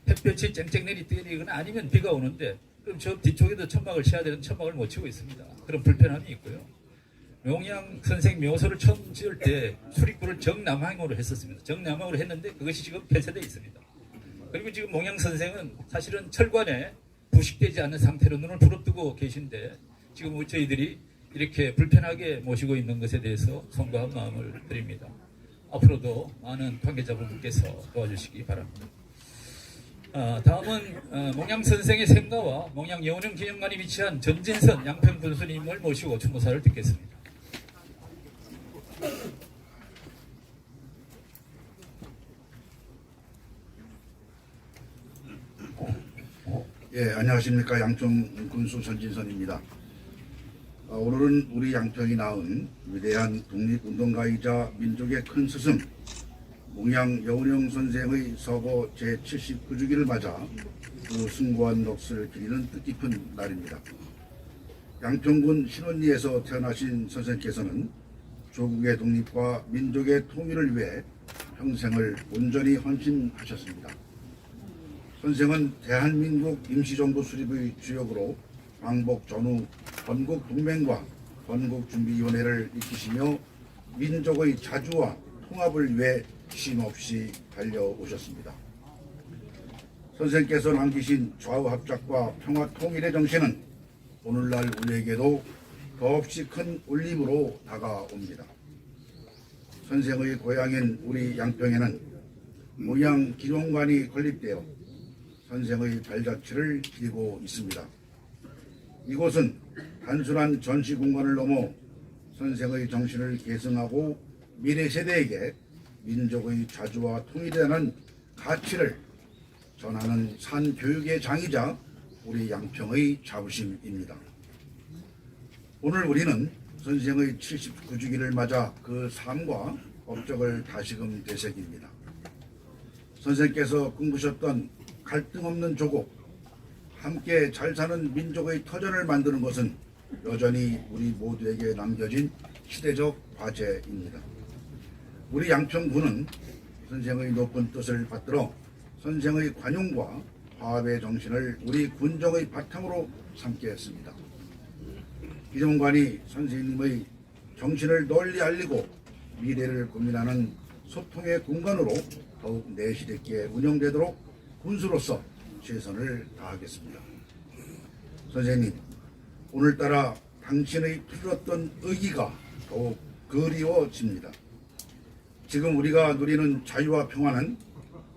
햇볕이 쨍쨍 내리거나 아니면 비가 오는데 그럼 저 뒤쪽에도 천막을 쳐야 되는 천막을 못 치고 있습니다. 그런 불편함이 있고요. 몽양 선생 묘소를 처음 지을 때 수립구를 정남항으로 했었습니다. 정남항으로 했는데 그것이 지금 폐쇄되어 있습니다. 그리고 지금 몽양 선생은 사실은 철관에 부식되지 않는 상태로 눈을 부릅뜨고 계신데 지금 저희들이 이렇게 불편하게 모시고 있는 것에 대해서 송구한 마음을 드립니다. 앞으로도 많은 관계자분들께서 도와주시기 바랍니다. 다음은 몽양 선생의 생가와 몽양 여운형 기념관이 위치한 전진선 양평 군수님을 모시고 추모사를 듣겠습니다. 예, 안녕하십니까. 양평 군수 전진선입니다. 오늘은 우리 양평이 낳은 위대한 독립운동가이자 민족의 큰 스승 몽양 여운형 선생의 서거 제79주기를 맞아 그 숭고한 넋을 기리는 뜻깊은 날입니다. 양평군 신원리에서 태어나신 선생께서는 조국의 독립과 민족의 통일을 위해 평생을 온전히 헌신하셨습니다. 선생은 대한민국 임시정부 수립의 주역으로 광복 전후 건국동맹과 건국준비위원회를 이끄시며 민족의 자주와 통합을 위해 쉼없이 달려오셨습니다. 선생께서 남기신 좌우합작과 평화통일의 정신은 오늘날 우리에게도 더없이 큰 울림으로 다가옵니다. 선생의 고향인 우리 양평에는 몽양 기념관이 건립되어 선생의 발자취를 기리고 있습니다. 이곳은 단순한 전시 공간을 넘어 선생의 정신을 계승하고 미래 세대에게 민족의 자주와 통일이라는 가치를 전하는 산교육의 장이자 우리 양평의 자부심입니다. 오늘 우리는 선생의 79주기를 맞아 그 삶과 업적을 다시금 되새깁니다. 선생께서 꿈꾸셨던 갈등 없는 조국, 함께 잘 사는 민족의 터전을 만드는 것은 여전히 우리 모두에게 남겨진 시대적 과제입니다. 우리 양평군은 선생의 높은 뜻을 받들어 선생의 관용과 화합의 정신을 우리 군정의 바탕으로 삼겠습니다. 기념관이 선생님의 정신을 널리 알리고 미래를 고민하는 소통의 공간으로 더욱 내실 있게 운영되도록 군수로서 최선을 다하겠습니다. 선생님, 오늘따라 당신의 풀었던 의기가 더욱 그리워집니다. 지금 우리가 누리는 자유와 평화는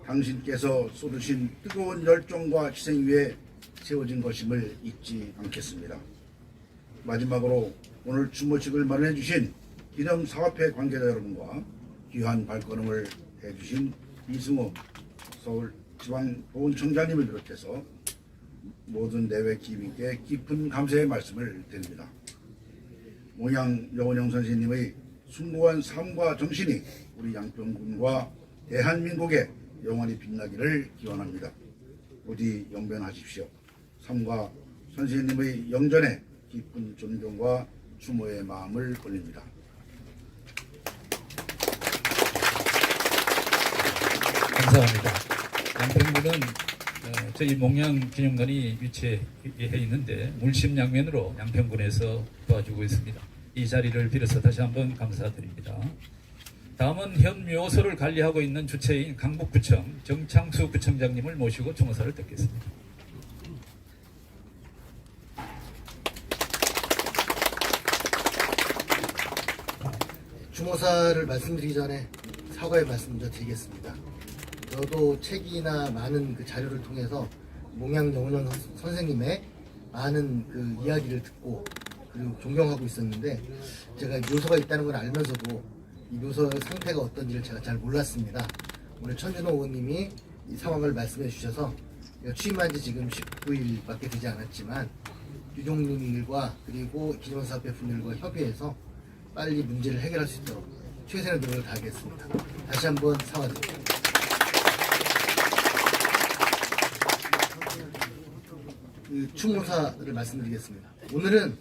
당신께서 쏟으신 뜨거운 열정과 희생 위에 세워진 것임을 잊지 않겠습니다. 마지막으로 오늘 추모식을 마련해 주신 기념사업회 관계자 여러분과 귀한 발걸음을 해주신 이승호 서울지방보훈청장님을 비롯해서 모든 내외 기민께 깊은 감사의 말씀을 드립니다. 몽양 여운형 선생님의 숭고한 삶과 정신이 우리 양평군과 대한민국에 영원히 빛나기를 기원합니다. 부디 영변하십시오. 삶과 선생님의 영전에 깊은 존경과 추모의 마음을 올립니다. 감사합니다. 양평군은 저희 몽양기념관이 위치해 있는데 물심양면으로 양평군에서 도와주고 있습니다. 이 자리를 빌어서 다시 한번 감사드립니다. 다음은 현 묘소를 관리하고 있는 주체인 강북구청 정창수 구청장님을 모시고 추모사를 듣겠습니다. 추모사를 말씀드리기 전에 사과의 말씀 먼저 드리겠습니다. 저도 책이나 많은 그 자료를 통해서 몽양 여운형 선생님의 많은 그 이야기를 듣고 그리고 존경하고 있었는데 제가 묘소가 있다는 걸 알면서도 이 묘소의 상태가 어떤지를 제가 잘 몰랐습니다. 오늘 천준호 의원님이 이 상황을 말씀해 주셔서 취임한 지 지금 19일밖에 되지 않았지만 유종님들과 그리고 기념사업회 분들과 협의해서 빨리 문제를 해결할 수 있도록 최선의 노력을 다하겠습니다. 다시 한번 사과드립니다. 그 추모사를 말씀드리겠습니다. 오늘은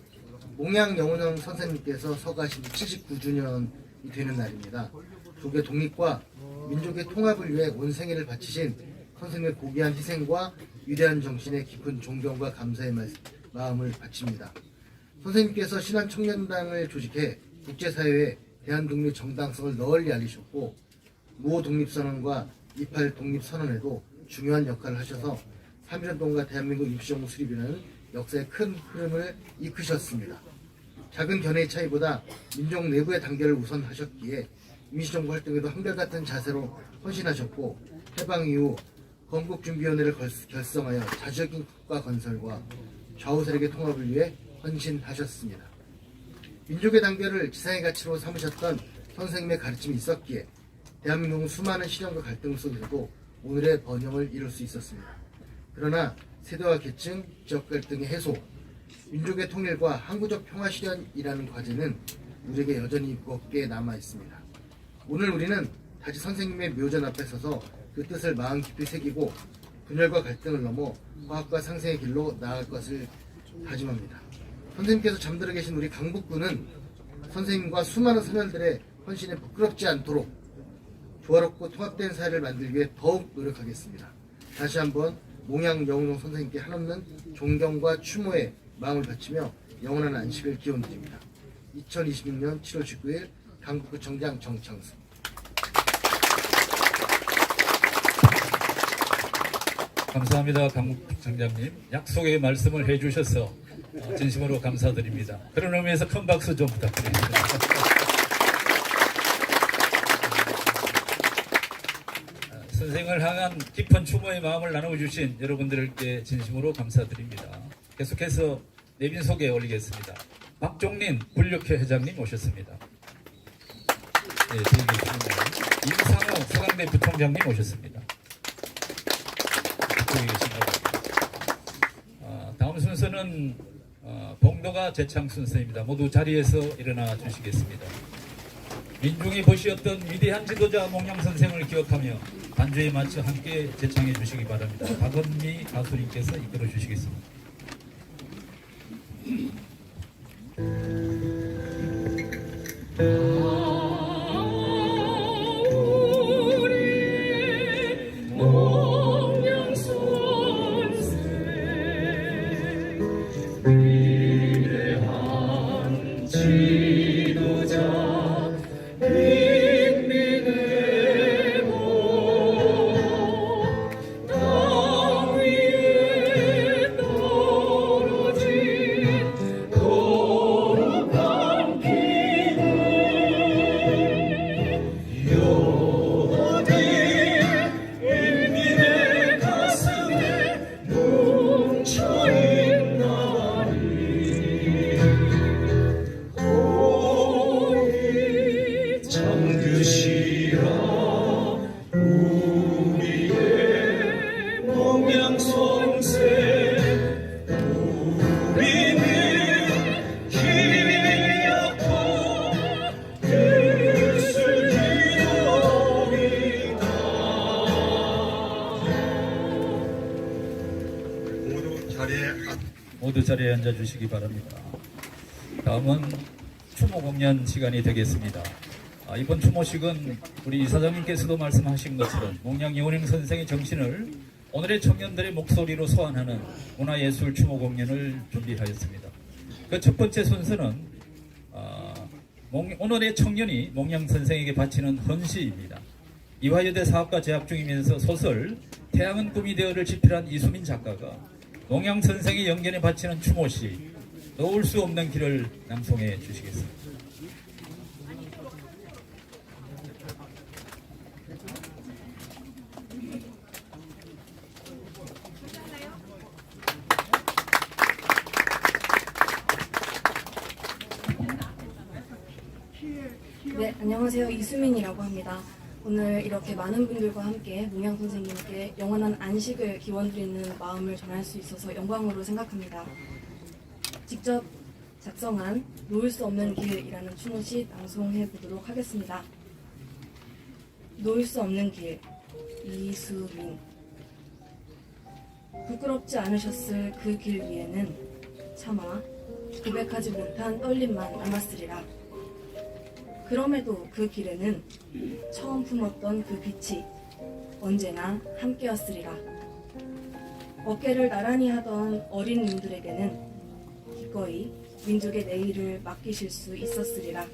몽양 여운형 선생님께서 서거하신 79주년이 되는 날입니다. 조국의 독립과 민족의 통합을 위해 온 생애를 바치신 선생님의 고귀한 희생과 위대한 정신에 깊은 존경과 감사의 마음을 바칩니다. 선생님께서 신한청년단을 조직해 국제사회에 대한독립 정당성을 널리 알리셨고 모 독립선언과 28 독립선언에도 중요한 역할을 하셔서 3.1 운동과 대한민국 임시정부 수립이라는 역사의 큰 흐름을 이끄셨습니다. 작은 견해의 차이보다 민족 내부의 단결을 우선하셨기에 임시정부 활동에도 한결같은 자세로 헌신하셨고 해방 이후 건국준비위원회를 결성하여 자주적인 국가 건설과 좌우 세력의 통합을 위해 헌신하셨습니다. 민족의 단결을 지상의 가치로 삼으셨던 선생님의 가르침이 있었기에 대한민국은 수많은 시련과 갈등 속에서도 오늘의 번영을 이룰 수 있었습니다. 그러나 세대와 계층, 지역 갈등의 해소, 민족의 통일과 항구적 평화 실현이라는 과제는 우리에게 여전히 무겁게 남아 있습니다. 오늘 우리는 다시 선생님의 묘전 앞에 서서 그 뜻을 마음 깊이 새기고 분열과 갈등을 넘어 화합과 상생의 길로 나아갈 것을 다짐합니다. 선생님께서 잠들어 계신 우리 강북구는 선생님과 수많은 소년들의 헌신에 부끄럽지 않도록 조화롭고 통합된 사회를 만들기 위해 더욱 노력하겠습니다. 다시 한번 몽양 여운용 선생님께 한없는 존경과 추모의 마음을 바치며 영원한 안식을 기원드립니다. 2026년 7월 19일 강북구청장 정창수. 감사합니다. 강북청장님. 약속의 말씀을 해주셔서 진심으로 감사드립니다. 그런 의미에서 큰 박수 좀 부탁드립니다. 선생을 향한 깊은 추모의 마음을 나눠주신 여러분들께 진심으로 감사드립니다. 계속해서 내빈 소개 올리겠습니다. 박종린 불력회 회장님 오셨습니다. 네, 뒤에 계십니다. 임상호 서강대 부총장님 오셨습니다. 뒤에 계십니다. 다음 순서는 봉도가 재창 순서입니다. 모두 자리에서 일어나 주시겠습니다. 민중이 보시었던 위대한 지도자 몽양 선생을 기억하며 반주에 맞춰 함께 재창해 주시기 바랍니다. 박은미 가수님께서 이끌어 주시겠습니다. 모두 자리에 앉아 주시기 바랍니다. 다음은 추모 공연 시간이 되겠습니다. 이번 추모식은 우리 이사장님께서도 말씀하신 것처럼 몽양 여운용 선생의 정신을 오늘의 청년들의 목소리로 소환하는 문화예술 추모 공연을 준비하였습니다. 그 첫 번째 순서는 오늘의 청년이 몽양 선생에게 바치는 헌시입니다. 이화여대 사학과 재학 중이면서 소설 태양은 꿈이 되어를 집필한 이수민 작가가 몽양 선생의 영견에 바치는 추모시 놓을 수 없는 길을 낭송해 주시겠습니다. 네, 안녕하세요. 이수민이라고 합니다. 오늘 이렇게 많은 분들과 함께 몽양 선생님께 영원한 안식을 기원드리는 마음을 전할 수 있어서 영광으로 생각합니다. 직접 작성한 놓을 수 없는 길이라는 추모시 낭송해 보도록 하겠습니다. 놓을 수 없는 길, 이수민. 부끄럽지 않으셨을 그 길 위에는 차마 고백하지 못한 떨림만 남았으리라. 그럼에도 그 길에는 처음 품었던 그 빛이 언제나 함께였으리라. 어깨를 나란히 하던 어린 님들에게는 기꺼이 민족의 내일을 맡기실 수 있었으리라.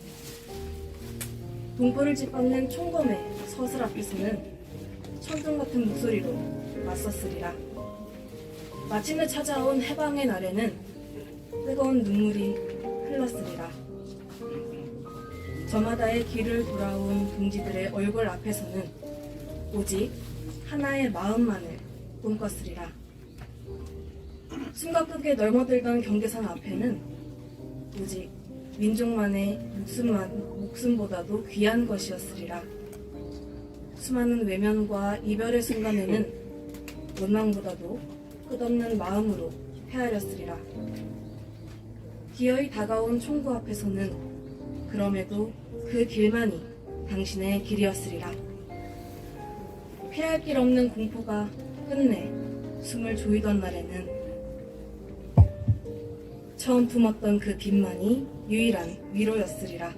동포를 짓밟는 총검의 서슬 앞에서는 천둥 같은 목소리로 맞섰으리라. 마침내 찾아온 해방의 날에는 뜨거운 눈물이 흘렀으리라. 저마다의 길을 돌아온 동지들의 얼굴 앞에서는 오직 하나의 마음만을 꿈꿨으리라. 숨가쁘게 넘어들던 경계선 앞에는 오직 민족만의 목숨보다도 귀한 것이었으리라. 수많은 외면과 이별의 순간에는 원망보다도 끝없는 마음으로 헤아렸으리라. 기어이 다가온 총구 앞에서는 그럼에도 그 길만이 당신의 길이었으리라. 피할 길 없는 공포가 끝내 숨을 조이던 날에는 처음 품었던 그 빛만이 유일한 위로였으리라.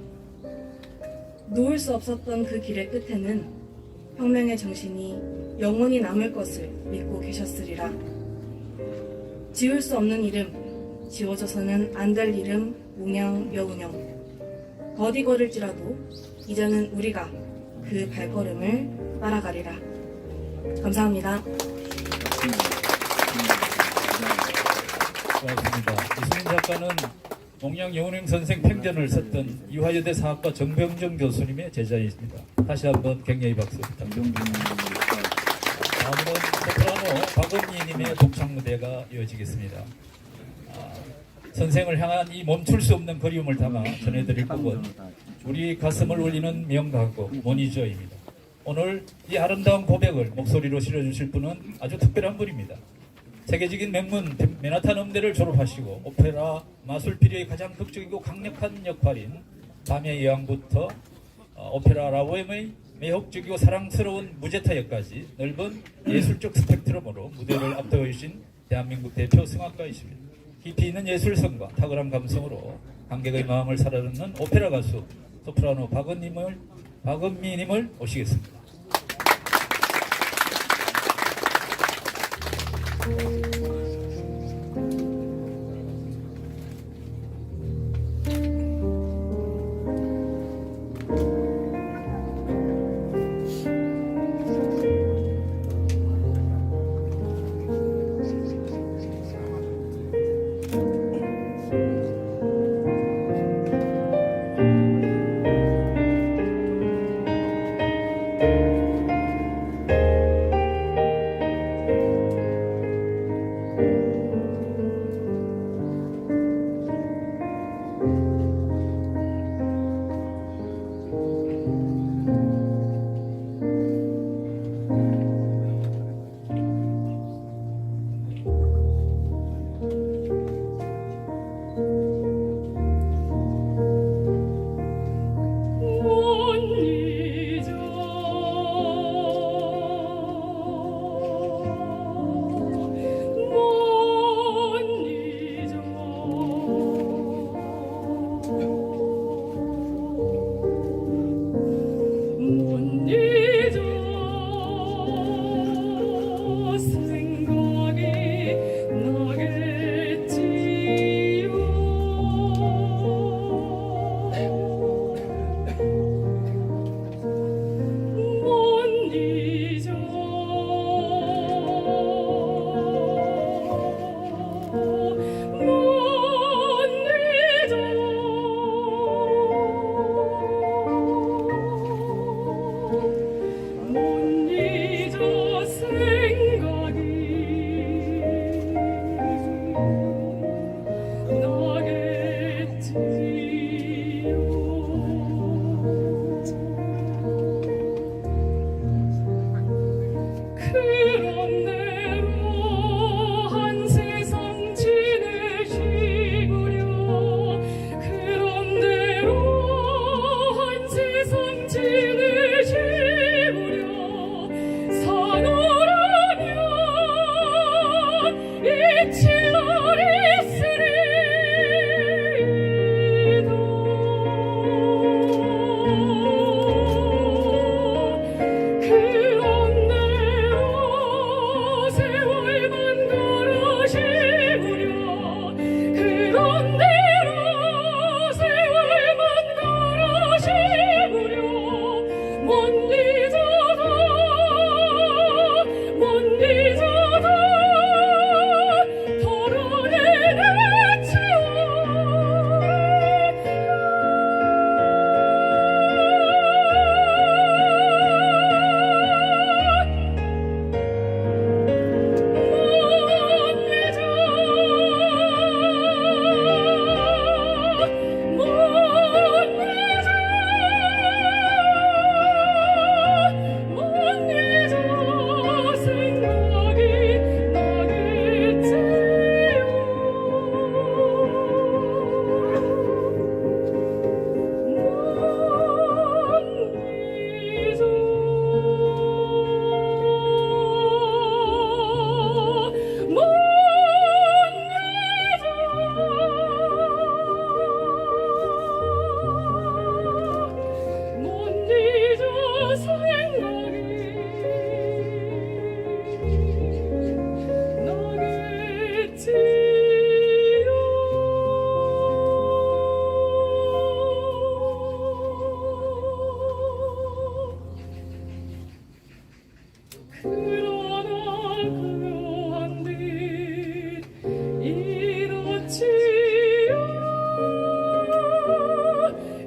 놓을 수 없었던 그 길의 끝에는 혁명의 정신이 영원히 남을 것을 믿고 계셨으리라. 지울 수 없는 이름, 지워져서는 안 될 이름 몽양 여운형. 어디 걸을지라도 이제는 우리가 그 발걸음을 따라가리라. 감사합니다. 고맙습니다. 이수민 작가는 몽양 여운형 선생 평전을 썼던 이화여대 사학과 정병정 교수님의 제자이십니다. 다시 한번 격려의 박수 부탁드립니다. 다음은 소프라노 박은희님의 독창 무대가 이어지겠습니다. 선생을 향한 이 멈출 수 없는 그리움을 담아 전해드릴 곡은 우리 가슴을 울리는 명가곡 모니저입니다. 오늘 이 아름다운 고백을 목소리로 실어주실 분은 아주 특별한 분입니다. 세계적인 명문 맨하탄 음대를 졸업하시고 오페라 마술피리의 가장 극적이고 강력한 역할인 밤의 여왕부터 오페라 라보엠의 매혹적이고 사랑스러운 무제타역까지 넓은 예술적 스펙트럼으로 무대를 앞세우신 대한민국 대표 성악가이십니다. 깊이 있는 예술성과 탁월한 감성으로 관객의 마음을 사로잡는 오페라 가수 소프라노 박은미님을 모시겠습니다. 그러나 그묘한 듯 이렇지요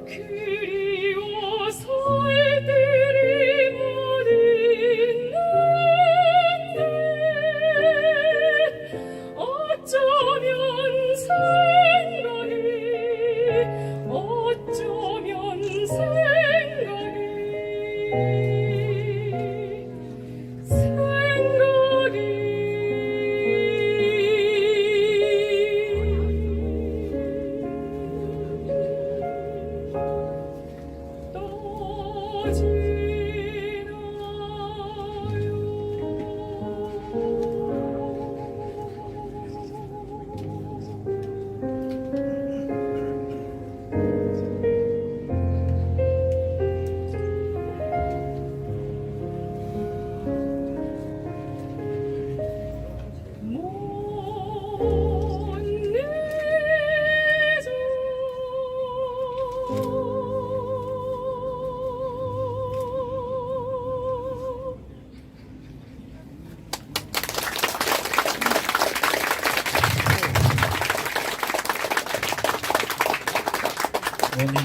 그리워서 애들이 못 있는데 어쩌면 생각이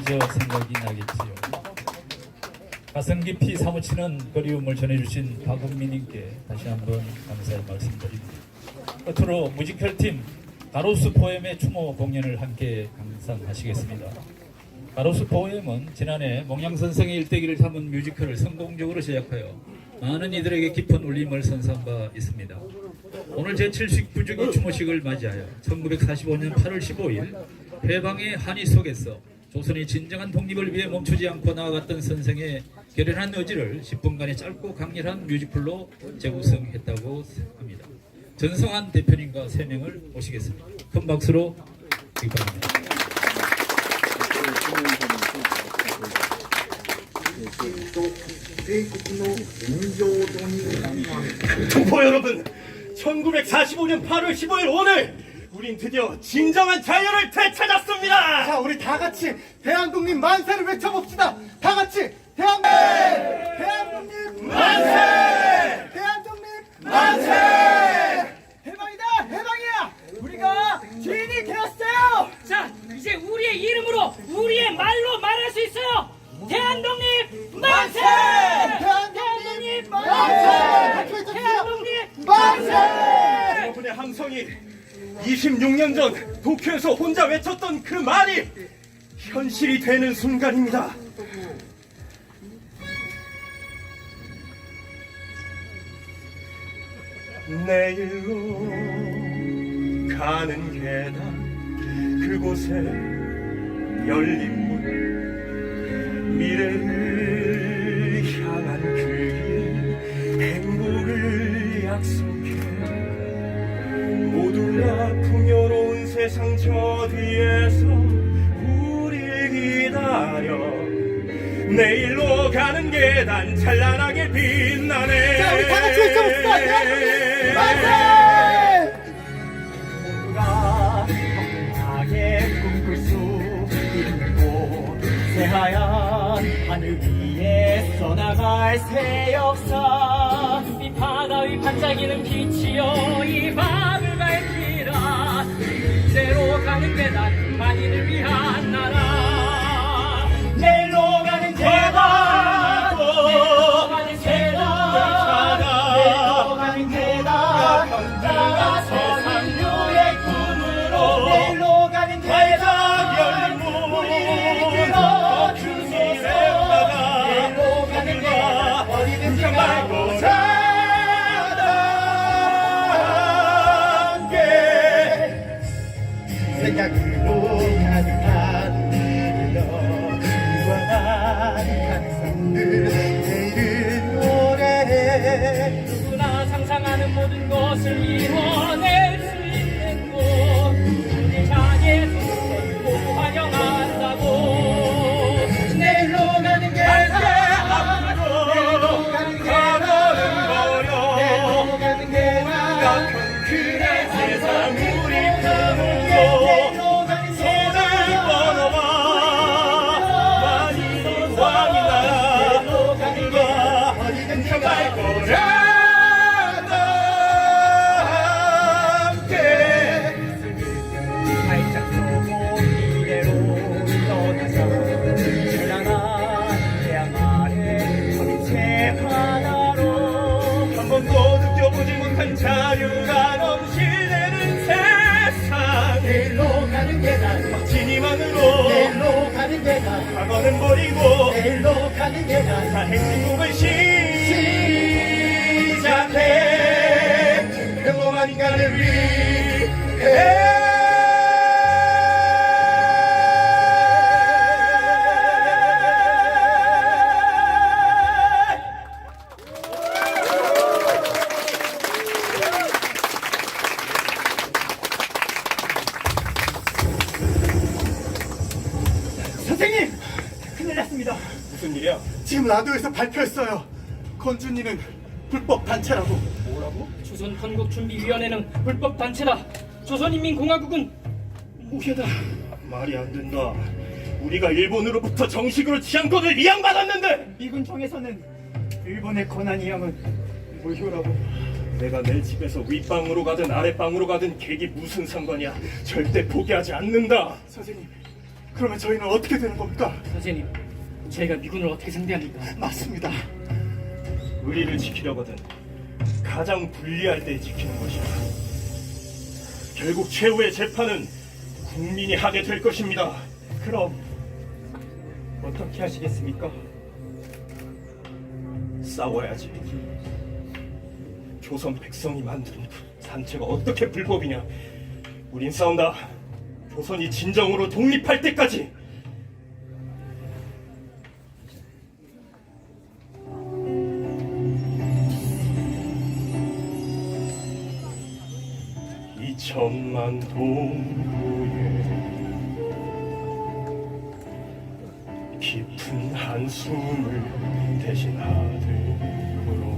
먼저 생각이 나겠지요. 가슴 깊이 사무치는 그리움을 전해주신 박은미님께 다시 한번 감사의 말씀드립니다. 끝으로 뮤지컬팀 가로수 포엠의 추모 공연을 함께 감상하시겠습니다. 가로수 포엠은 지난해 몽양 선생의 일대기를 담은 뮤지컬을 성공적으로 제작하여 많은 이들에게 깊은 울림을 선사한 바 있습니다. 오늘 제79주기 추모식을 맞이하여 1945년 8월 15일 해방의 한이 속에서 조선의 진정한 독립을 위해 멈추지 않고 나아갔던 선생의 결연한 의지를 10분간의 짧고 강렬한 뮤지컬로 재구성했다고 합니다. 전성한 대표님과 3명을 모시겠습니다. 큰 박수로 기뻐합니다. 동포 여러분, 1945년 8월 15일 오늘 우린 드디어 진정한 자유를 되찾았습니다. 자, 우리 다 같이 대한독립 만세를 외쳐봅시다. 다 같이 대한독립 만세! 대한독립 만세! 해방이다, 해방이야. 우리가 주인이 되었어요. 자, 이제 우리의 이름으로 우리의 말로 말할 수 있어요. 대한독립 만세! 대한독립 만세! 대한독립 만세! 여러분의 함성이 26년 전 도쿄에서 혼자 외쳤던 그 말이 현실이 되는 순간입니다. 내일로 가는 계단, 그곳에 열린 문, 미래를 향한 그 길, 행복을 약속해 모두가 풍요로운 세상 저 뒤에서 우릴 기다려. 내일로 가는 계단 찬란하게 빛나네. 자, 우리 다 같이 외쳐봅시다. 대한독립 만세! 모두가 건강하게 꿈꿀 수 있고 새하얀 하늘 위에 써나갈 새 역사. 이 바다 위 반짝이는 빛이여 이 밤을 밝히라. 이제로 가는 계단 만인을 위한 나라. 내일로 가는 계단, 내일로 가는 계단, 내일로 가는 계단, 나가서 인류의 꿈으로 내일로 가는 계단, 열린 문, 우리를 끌어주소서. 내일로 가는 계단, 어디든지 말고 함께 생각으로 가득한 일러 무한한 가능성들 내일은 노래해. 누구나 상상하는 모든 것을 이뤄낼 수 있는 곳 우리 향해 손들고 환영한다고. 내일로 가는 계단, 내일로 가는 계단, 내일로 가는 계단, 그의 세상 우리 품고. 내일로 자유가 넘실대는 세상 내일로 가는 계단 막지니만으로 내일로 가는 계단 과거는 버리고 내일로 가는 계단 다 행진곡을 시작해 평범한 인간을 위해 선생님! 큰일 났습니다. 무슨 일이야? 지금 라디오에서 발표했어요. 건준이는 불법 단체라고. 뭐라고? 조선건국준비위원회는 불법 단체다. 조선인민공화국은 무효다. 말이 안 된다. 우리가 일본으로부터 정식으로 치안권을 이양받았는데 미군 총에서는 일본의 권한 이양은 무효라고. 내가 내 집에서 윗방으로 가든 아랫방으로 가든 걔기 무슨 상관이야. 절대 포기하지 않는다. 선생님, 그러면 저희는 어떻게 되는 겁니까? 선생님, 저희가 미군을 어떻게 상대합니까? 맞습니다. 의리를 지키려거든 가장 불리할 때 지키는 것이다. 결국 최후의 재판은 국민이 하게 될 것입니다. 그럼 어떻게 하시겠습니까? 싸워야지. 조선 백성이 만든 단체가 어떻게 불법이냐. 우린 싸운다. 조선이 진정으로 독립할 때까지. 이천만 동구에 깊은 한숨을 대신 아들로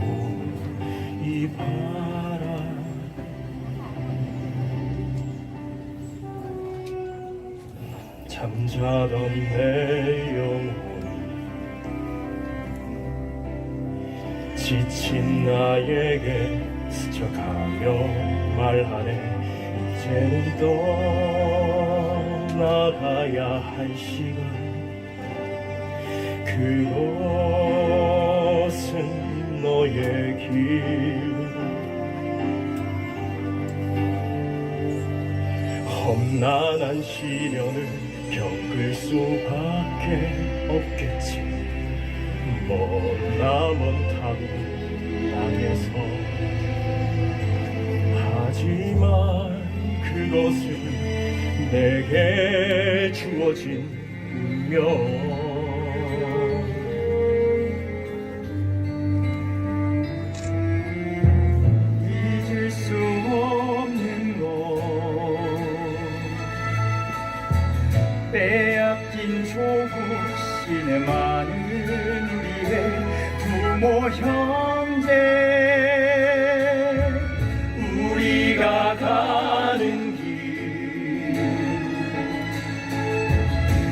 이 바람 잠자던 내 영혼 지친 나에게 스쳐가며 말하네. 이제는 떠나가야 할 시간. 그것은 너의 길. 험난한 시련을 겪을 수밖에 없겠지. 머나먼 타국 땅에서. 하지만 그것은 내게 주어진 운명. 잊을 수 없는 것, 빼앗긴 조국 신의 많은 우리의 부모 형제. 우리가 가는 길,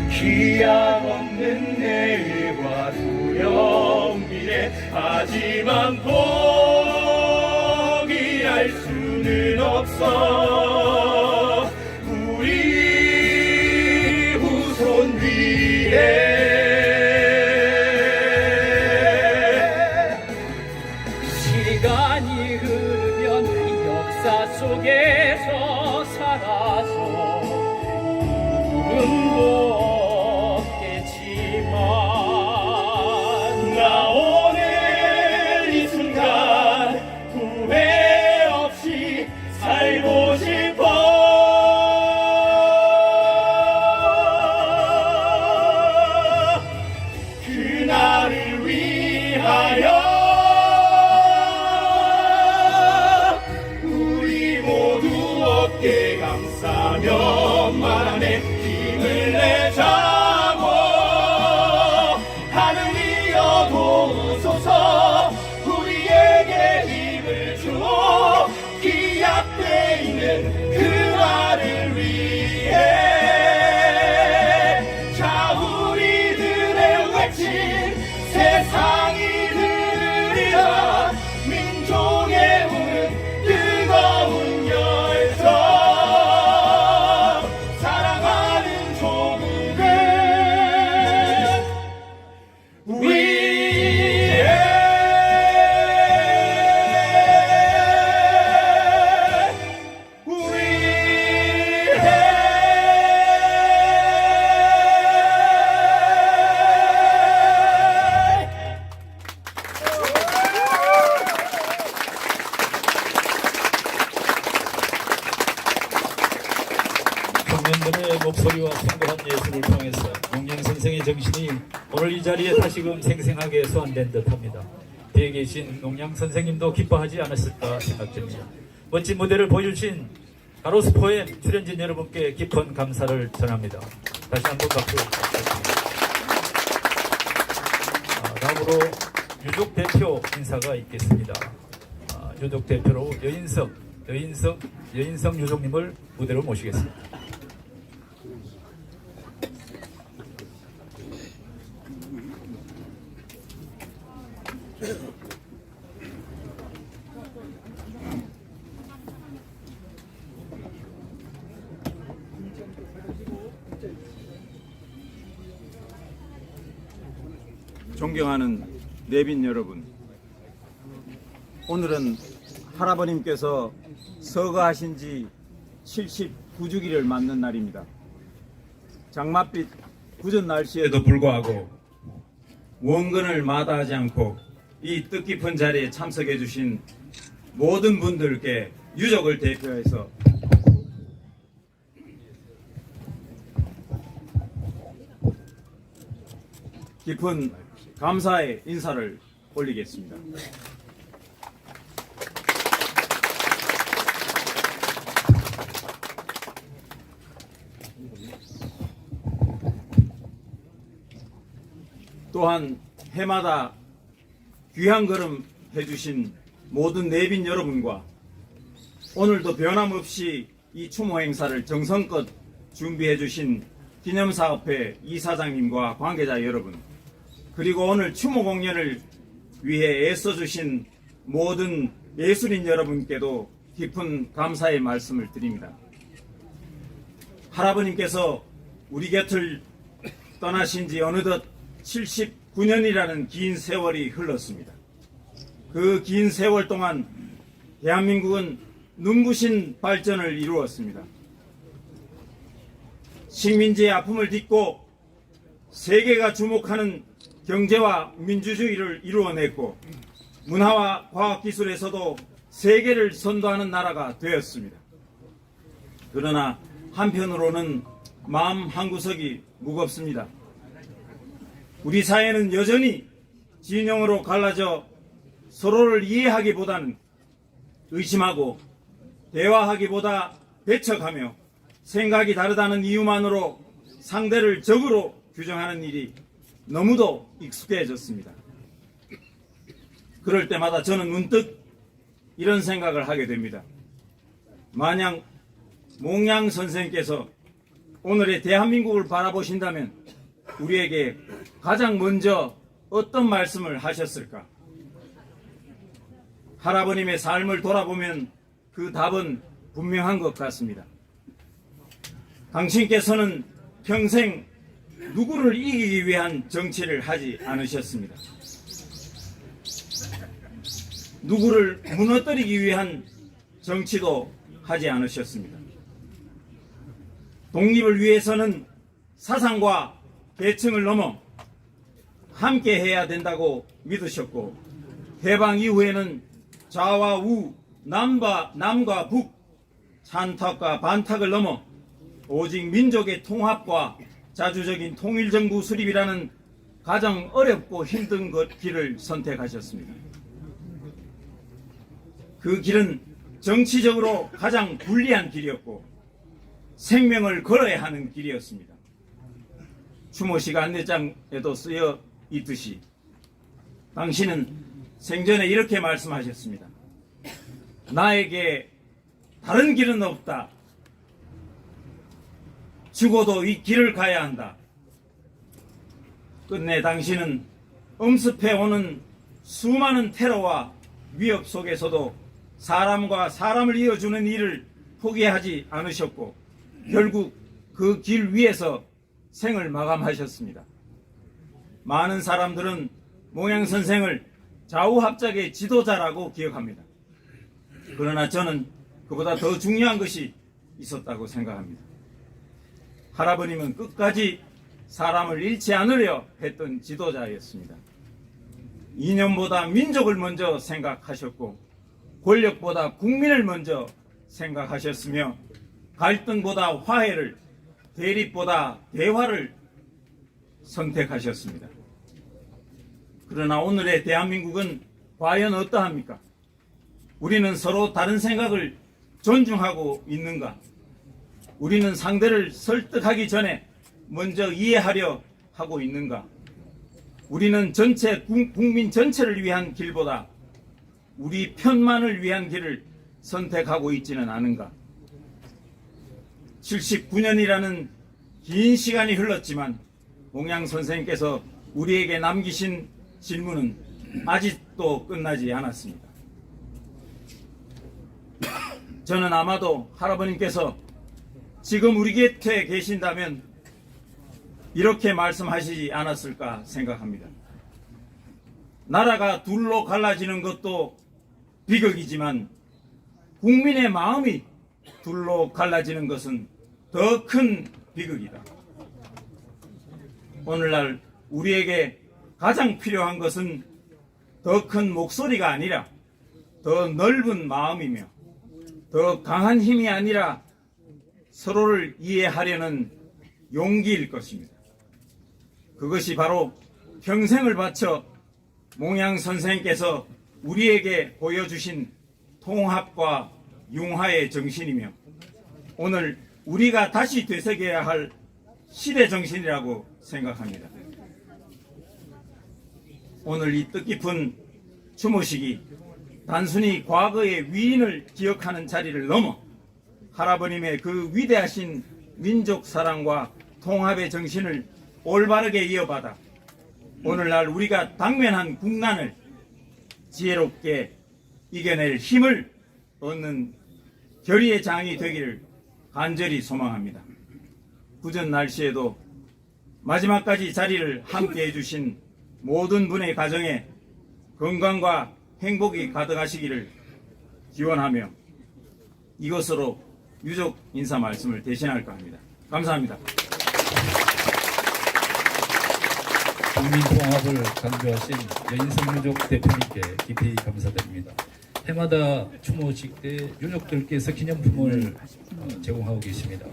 기약 없는 내일과 두려운 미래. 하지만 포기할 수는 없어. 우리 후손 위해. 시간이 흐르면 역사 속에서 사라져 이름도 없겠지만 나 오늘 이 순간 후회 없이 살고 싶어. 그날을 위하여 어깨 감싸며 말하네. 힘을 내 소리와 풍부한 예술을 통해서 용영 선생의 정신이 오늘 이 자리에 다시금 생생하게 소환된 듯합니다. 뒤에 계신 용영 선생님도 기뻐하지 않았을까 생각됩니다. 멋진 무대를 보여주신 가로수 포엠 출연진 여러분께 깊은 감사를 전합니다. 다시 한번 박수 부탁드립니다. 다음으로 유족 대표 인사가 있겠습니다. 유족 대표로 여인석 유족님을 무대로 모시겠습니다. 존경하는 내빈 여러분, 오늘은 할아버님께서 서거하신 지 79주기를 맞는 날입니다. 장맛빛 굳은 날씨에도 불구하고 원근을 마다하지 않고 이 뜻깊은 자리에 참석해 주신 모든 분들께 유족을 대표해서 깊은 감사의 인사를 올리겠습니다. 또한 해마다 귀한 걸음 해주신 모든 내빈 여러분과 오늘도 변함없이 이 추모 행사를 정성껏 준비해 주신 기념사업회 이사장님과 관계자 여러분, 그리고 오늘 추모 공연을 위해 애써주신 모든 예술인 여러분께도 깊은 감사의 말씀을 드립니다. 할아버님께서 우리 곁을 떠나신 지 어느덧 79년이라는 긴 세월이 흘렀습니다. 그 긴 세월 동안 대한민국은 눈부신 발전을 이루었습니다. 식민지의 아픔을 딛고 세계가 주목하는 경제와 민주주의를 이루어냈고 문화와 과학기술에서도 세계를 선도하는 나라가 되었습니다. 그러나 한편으로는 마음 한구석이 무겁습니다. 우리 사회는 여전히 진영으로 갈라져 서로를 이해하기보다는 의심하고 대화하기보다 배척하며 생각이 다르다는 이유만으로 상대를 적으로 규정하는 일이 너무도 익숙해졌습니다. 그럴 때마다 저는 문득 이런 생각을 하게 됩니다. 만약 몽양 선생께서 오늘의 대한민국을 바라보신다면 우리에게 가장 먼저 어떤 말씀을 하셨을까? 할아버님의 삶을 돌아보면 그 답은 분명한 것 같습니다. 당신께서는 평생 누구를 이기기 위한 정치를 하지 않으셨습니다. 누구를 무너뜨리기 위한 정치도 하지 않으셨습니다. 독립을 위해서는 사상과 계층을 넘어 함께 해야 된다고 믿으셨고, 해방 이후에는 좌와 우, 남과 북, 찬탁과 반탁을 넘어 오직 민족의 통합과 자주적인 통일정부 수립이라는 가장 어렵고 힘든 길을 선택하셨습니다. 그 길은 정치적으로 가장 불리한 길이었고 생명을 걸어야 하는 길이었습니다. 추모식 안내장에도 쓰여 있듯이 당신은 생전에 이렇게 말씀하셨습니다. 나에게 다른 길은 없다. 죽어도 이 길을 가야 한다. 끝내 당신은 엄습해오는 수많은 테러와 위협 속에서도 사람과 사람을 이어주는 일을 포기하지 않으셨고 결국 그 길 위에서 생을 마감하셨습니다. 많은 사람들은 몽양 선생을 좌우합작의 지도자라고 기억합니다. 그러나 저는 그보다 더 중요한 것이 있었다고 생각합니다. 할아버님은 끝까지 사람을 잃지 않으려 했던 지도자였습니다. 이념보다 민족을 먼저 생각하셨고 권력보다 국민을 먼저 생각하셨으며 갈등보다 화해를, 대립보다 대화를 선택하셨습니다. 그러나 오늘의 대한민국은 과연 어떠합니까? 우리는 서로 다른 생각을 존중하고 있는가? 우리는 상대를 설득하기 전에 먼저 이해하려 하고 있는가? 우리는 국민 전체를 위한 길보다 우리 편만을 위한 길을 선택하고 있지는 않은가? 79년이라는 긴 시간이 흘렀지만 몽양 선생님께서 우리에게 남기신 질문은 아직도 끝나지 않았습니다. 저는 아마도 할아버님께서 지금 우리 곁에 계신다면 이렇게 말씀하시지 않았을까 생각합니다. 나라가 둘로 갈라지는 것도 비극이지만 국민의 마음이 둘로 갈라지는 것은 더 큰 비극이다. 오늘날 우리에게 가장 필요한 것은 더 큰 목소리가 아니라 더 넓은 마음이며 더 강한 힘이 아니라 서로를 이해하려는 용기일 것입니다. 그것이 바로 평생을 바쳐 몽양 선생님께서 우리에게 보여주신 통합과 융화의 정신이며 오늘 우리가 다시 되새겨야 할 시대 정신이라고 생각합니다. 오늘 이 뜻깊은 추모식이 단순히 과거의 위인을 기억하는 자리를 넘어 할아버님의 그 위대하신 민족 사랑과 통합의 정신을 올바르게 이어받아 오늘날 우리가 당면한 국난을 지혜롭게 이겨낼 힘을 얻는 결의의 장이 되기를 간절히 소망합니다. 굳은 날씨에도 마지막까지 자리를 함께 해주신 모든 분의 가정에 건강과 행복이 가득하시기를 기원하며 이것으로 유족 인사 말씀을 대신할까 합니다. 감사합니다. 국민통합을 강조하신 여인성 유족 대표님께 깊이 감사드립니다. 해마다 추모식 때 유족들께서 기념품을 제공하고 계십니다.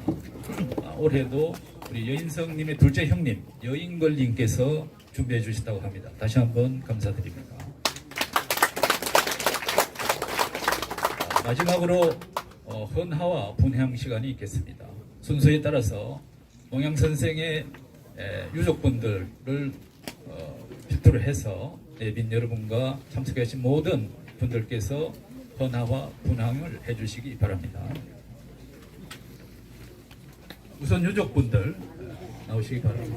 올해도 우리 여인성님의 둘째 형님 여인걸님께서 준비해 주셨다고 합니다. 다시 한번 감사드립니다. 마지막으로 헌화와 분향 시간이 있겠습니다. 순서에 따라서 몽양 선생의 유족분들을 필두로 해서 예빈 여러분과 참석하신 모든 분들께서 헌화와 분향을 해주시기 바랍니다. 우선 유족분들 나오시기 바랍니다.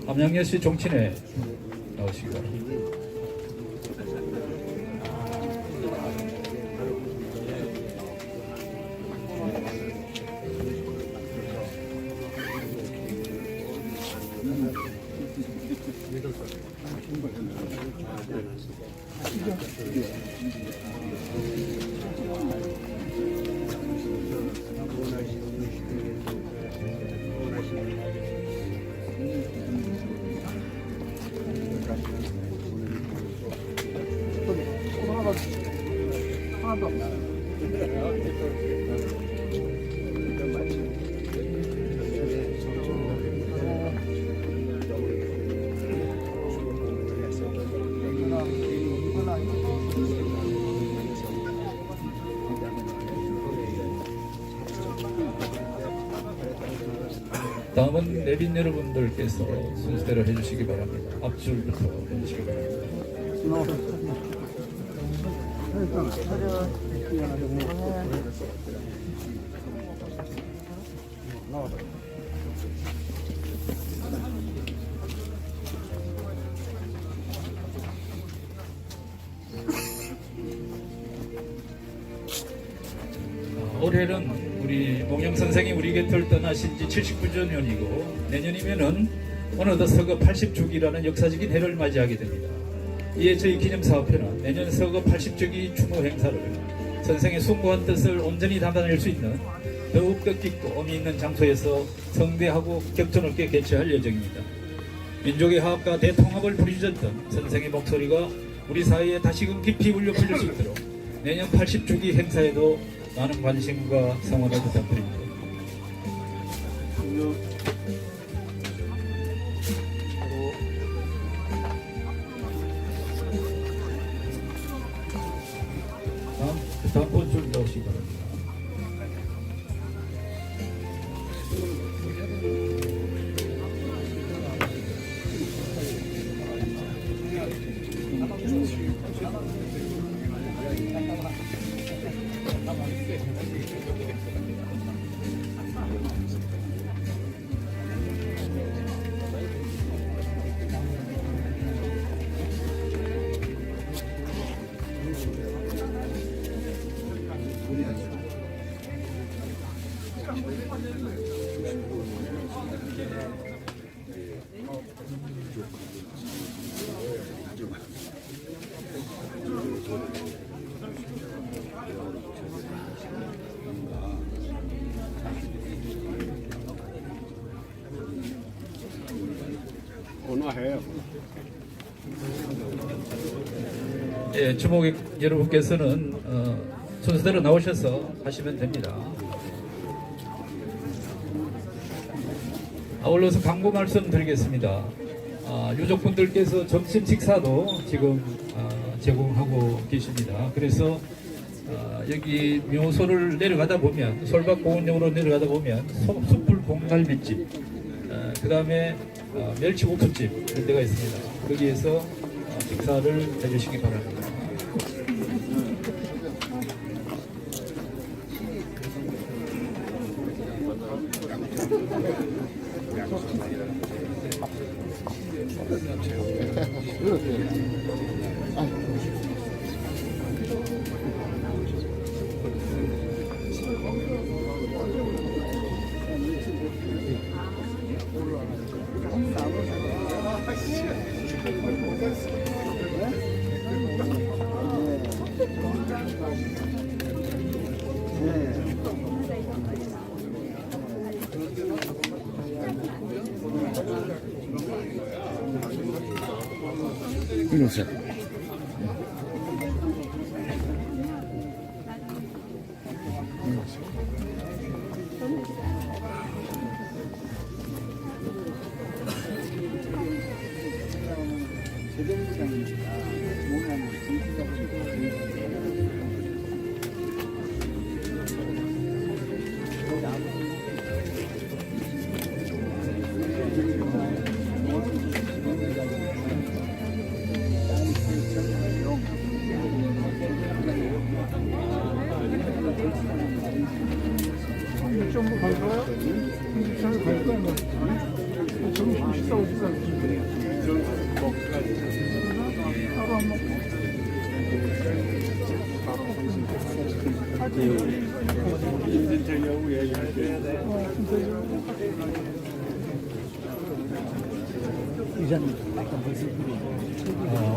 함양여시 종친회 나오시기 바랍니다. 다음은 내빈 여러분들께서 순서대로 해주시기 바랍니다. 앞줄부터 해주시기 바랍니다. 올해는 우리 몽영 선생이 우리 곁을 떠나신 지 79주년이고 내년이면은 어느덧 서거 80주기라는 역사적인 해를 맞이하게 됩니다. 이에 저희 기념사업회는 내년 서거 80주기 추모 행사를 선생의 숭고한 뜻을 온전히 담아낼 수 있는 더욱 뜻깊고 의미 있는 장소에서 성대하고 격전없게 개최할 예정입니다. 민족의 화합과 대통합을 부르짖었던 선생의 목소리가 우리 사회에 다시금 깊이 울려 퍼질 수 있도록 내년 80주기 행사에도 많은 관심과 성원을 부탁드립니다. 다음 번줄 나오시기 바랍니다. 예, 주목객 여러분께서는 순서대로 나오셔서 하시면 됩니다. 아울러서 광고 말씀드리겠습니다. 유족분들께서 점심 식사도 지금 제공하고 계십니다. 그래서 여기 묘소를 내려가다 보면 솔밭공원역으로 내려가다 보면 숯불 공갈비집, 그 다음에 멸치국수집 이런 데가 있습니다. 거기에서 식사를 해주시기 바랍니다.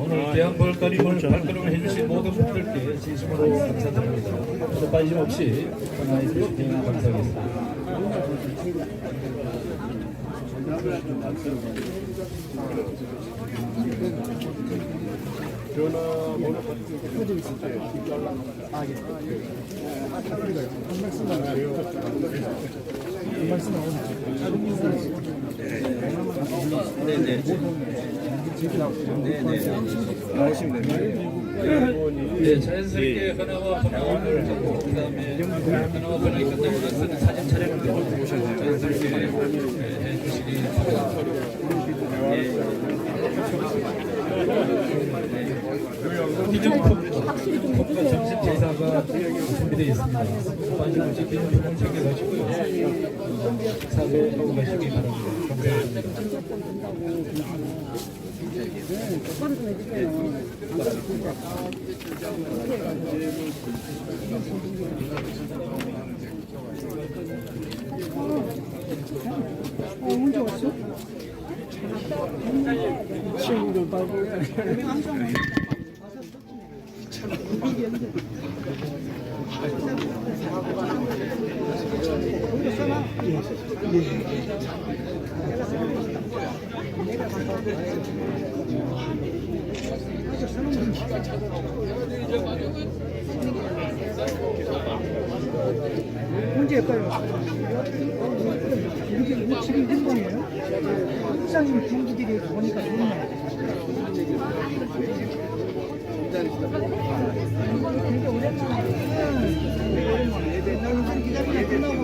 오늘 귀한 볼거림을 발걸음을 해주신 모든 분들께 진심으로 감사드립니다. 또 빠짐없이 전화해 주시면 감사하겠습니다. 네, 자연스럽게 하나와 번호를 하고 그 다음에 하나와 번호가 끝나고 나서는 사진 촬영을 자연스럽게 해주시기 바랍니다. 확실히 좀 해주세요. 제사가 준비되어 있습니다. 관심을 지키는 좀 챙겨가시고요. 식사도 하고 가시기 바랍니다. 언제 왔어? 친구도 바보. 언제 할까요? 이게 지금 된 거예요? 목사님 중기들이 보니까 좋네. 되게 오랜만에. 기다리다 끝나고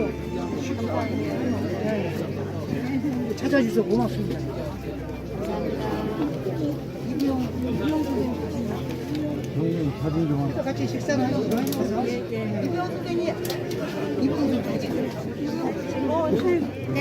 찾아주셔서 고맙습니다. 이비용 선생님 같이 식사를 하고 그러면서 이비용 선생님 이분 좀 가지고 네.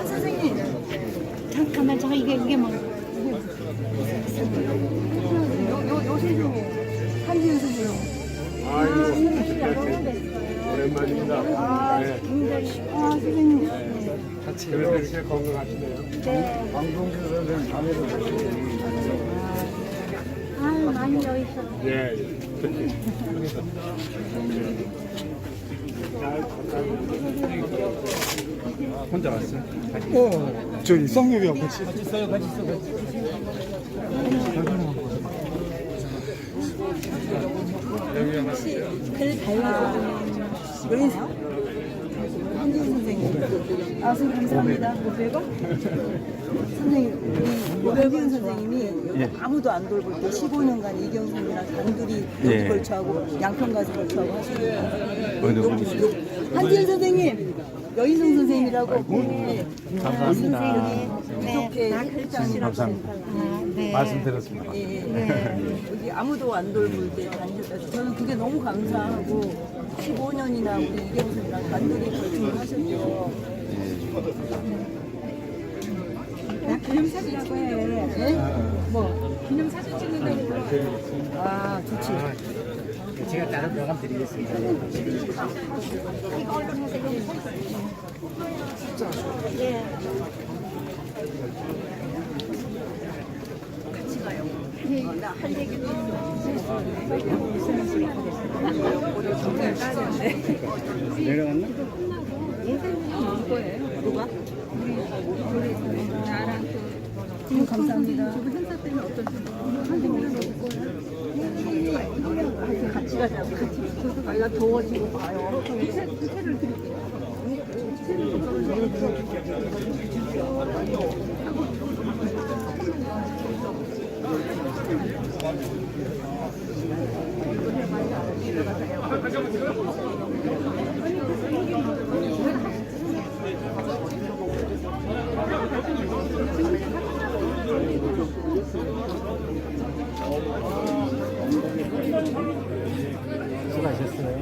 선생님 잠깐만 잠깐 이게 뭐 요 선생님 한지은 선생님 오랜만입니다. 네. 굉장히 선생님 같이 이렇게 건강하시네요. 네. 방송국 선생님 아유 많이 여기 있어. 예. 혼자 왔어요? 저기 쌍욕이하고 같이 있어요. 같이 있어. 글 달라서 여기 한지은 선생님. 아 선생님 감사합니다. 500원? 선생님 우리 한지은 선생님이 아무도 안 돌볼 때 15년간 이경선이랑 단둘이 여기 걸쳐하고 양평 가서 걸쳐하고 하시는 어느 분이시죠? 한지은 선생님 여인성 선생님이라고 감사합니다. 선생님 이렇게 감사합니다. 말씀 들었습니다. 여기 아무도 안 돌볼 때 다니셨다. 저는 그게 너무 감사하고 15년이나 우리 이경선이랑 단둘이 걸쳐를 하셨죠. 나 기념사진이라고 해. 네? 뭐? 기념사진 찍는다고. 아 좋지. 제가 다른 명함 드리겠습니다. 이거 얼른 하세요. 예. 같이 가요. 나 할 얘기도 내려갔나? 예산이 거예요. 누가? 나랑 그 감사합니다. 저도 행사 때문에 어떤 같이 가자고. 같이 저도 가기가 더워지고 봐요. 기세를 드릴게요. 수고하셨어요.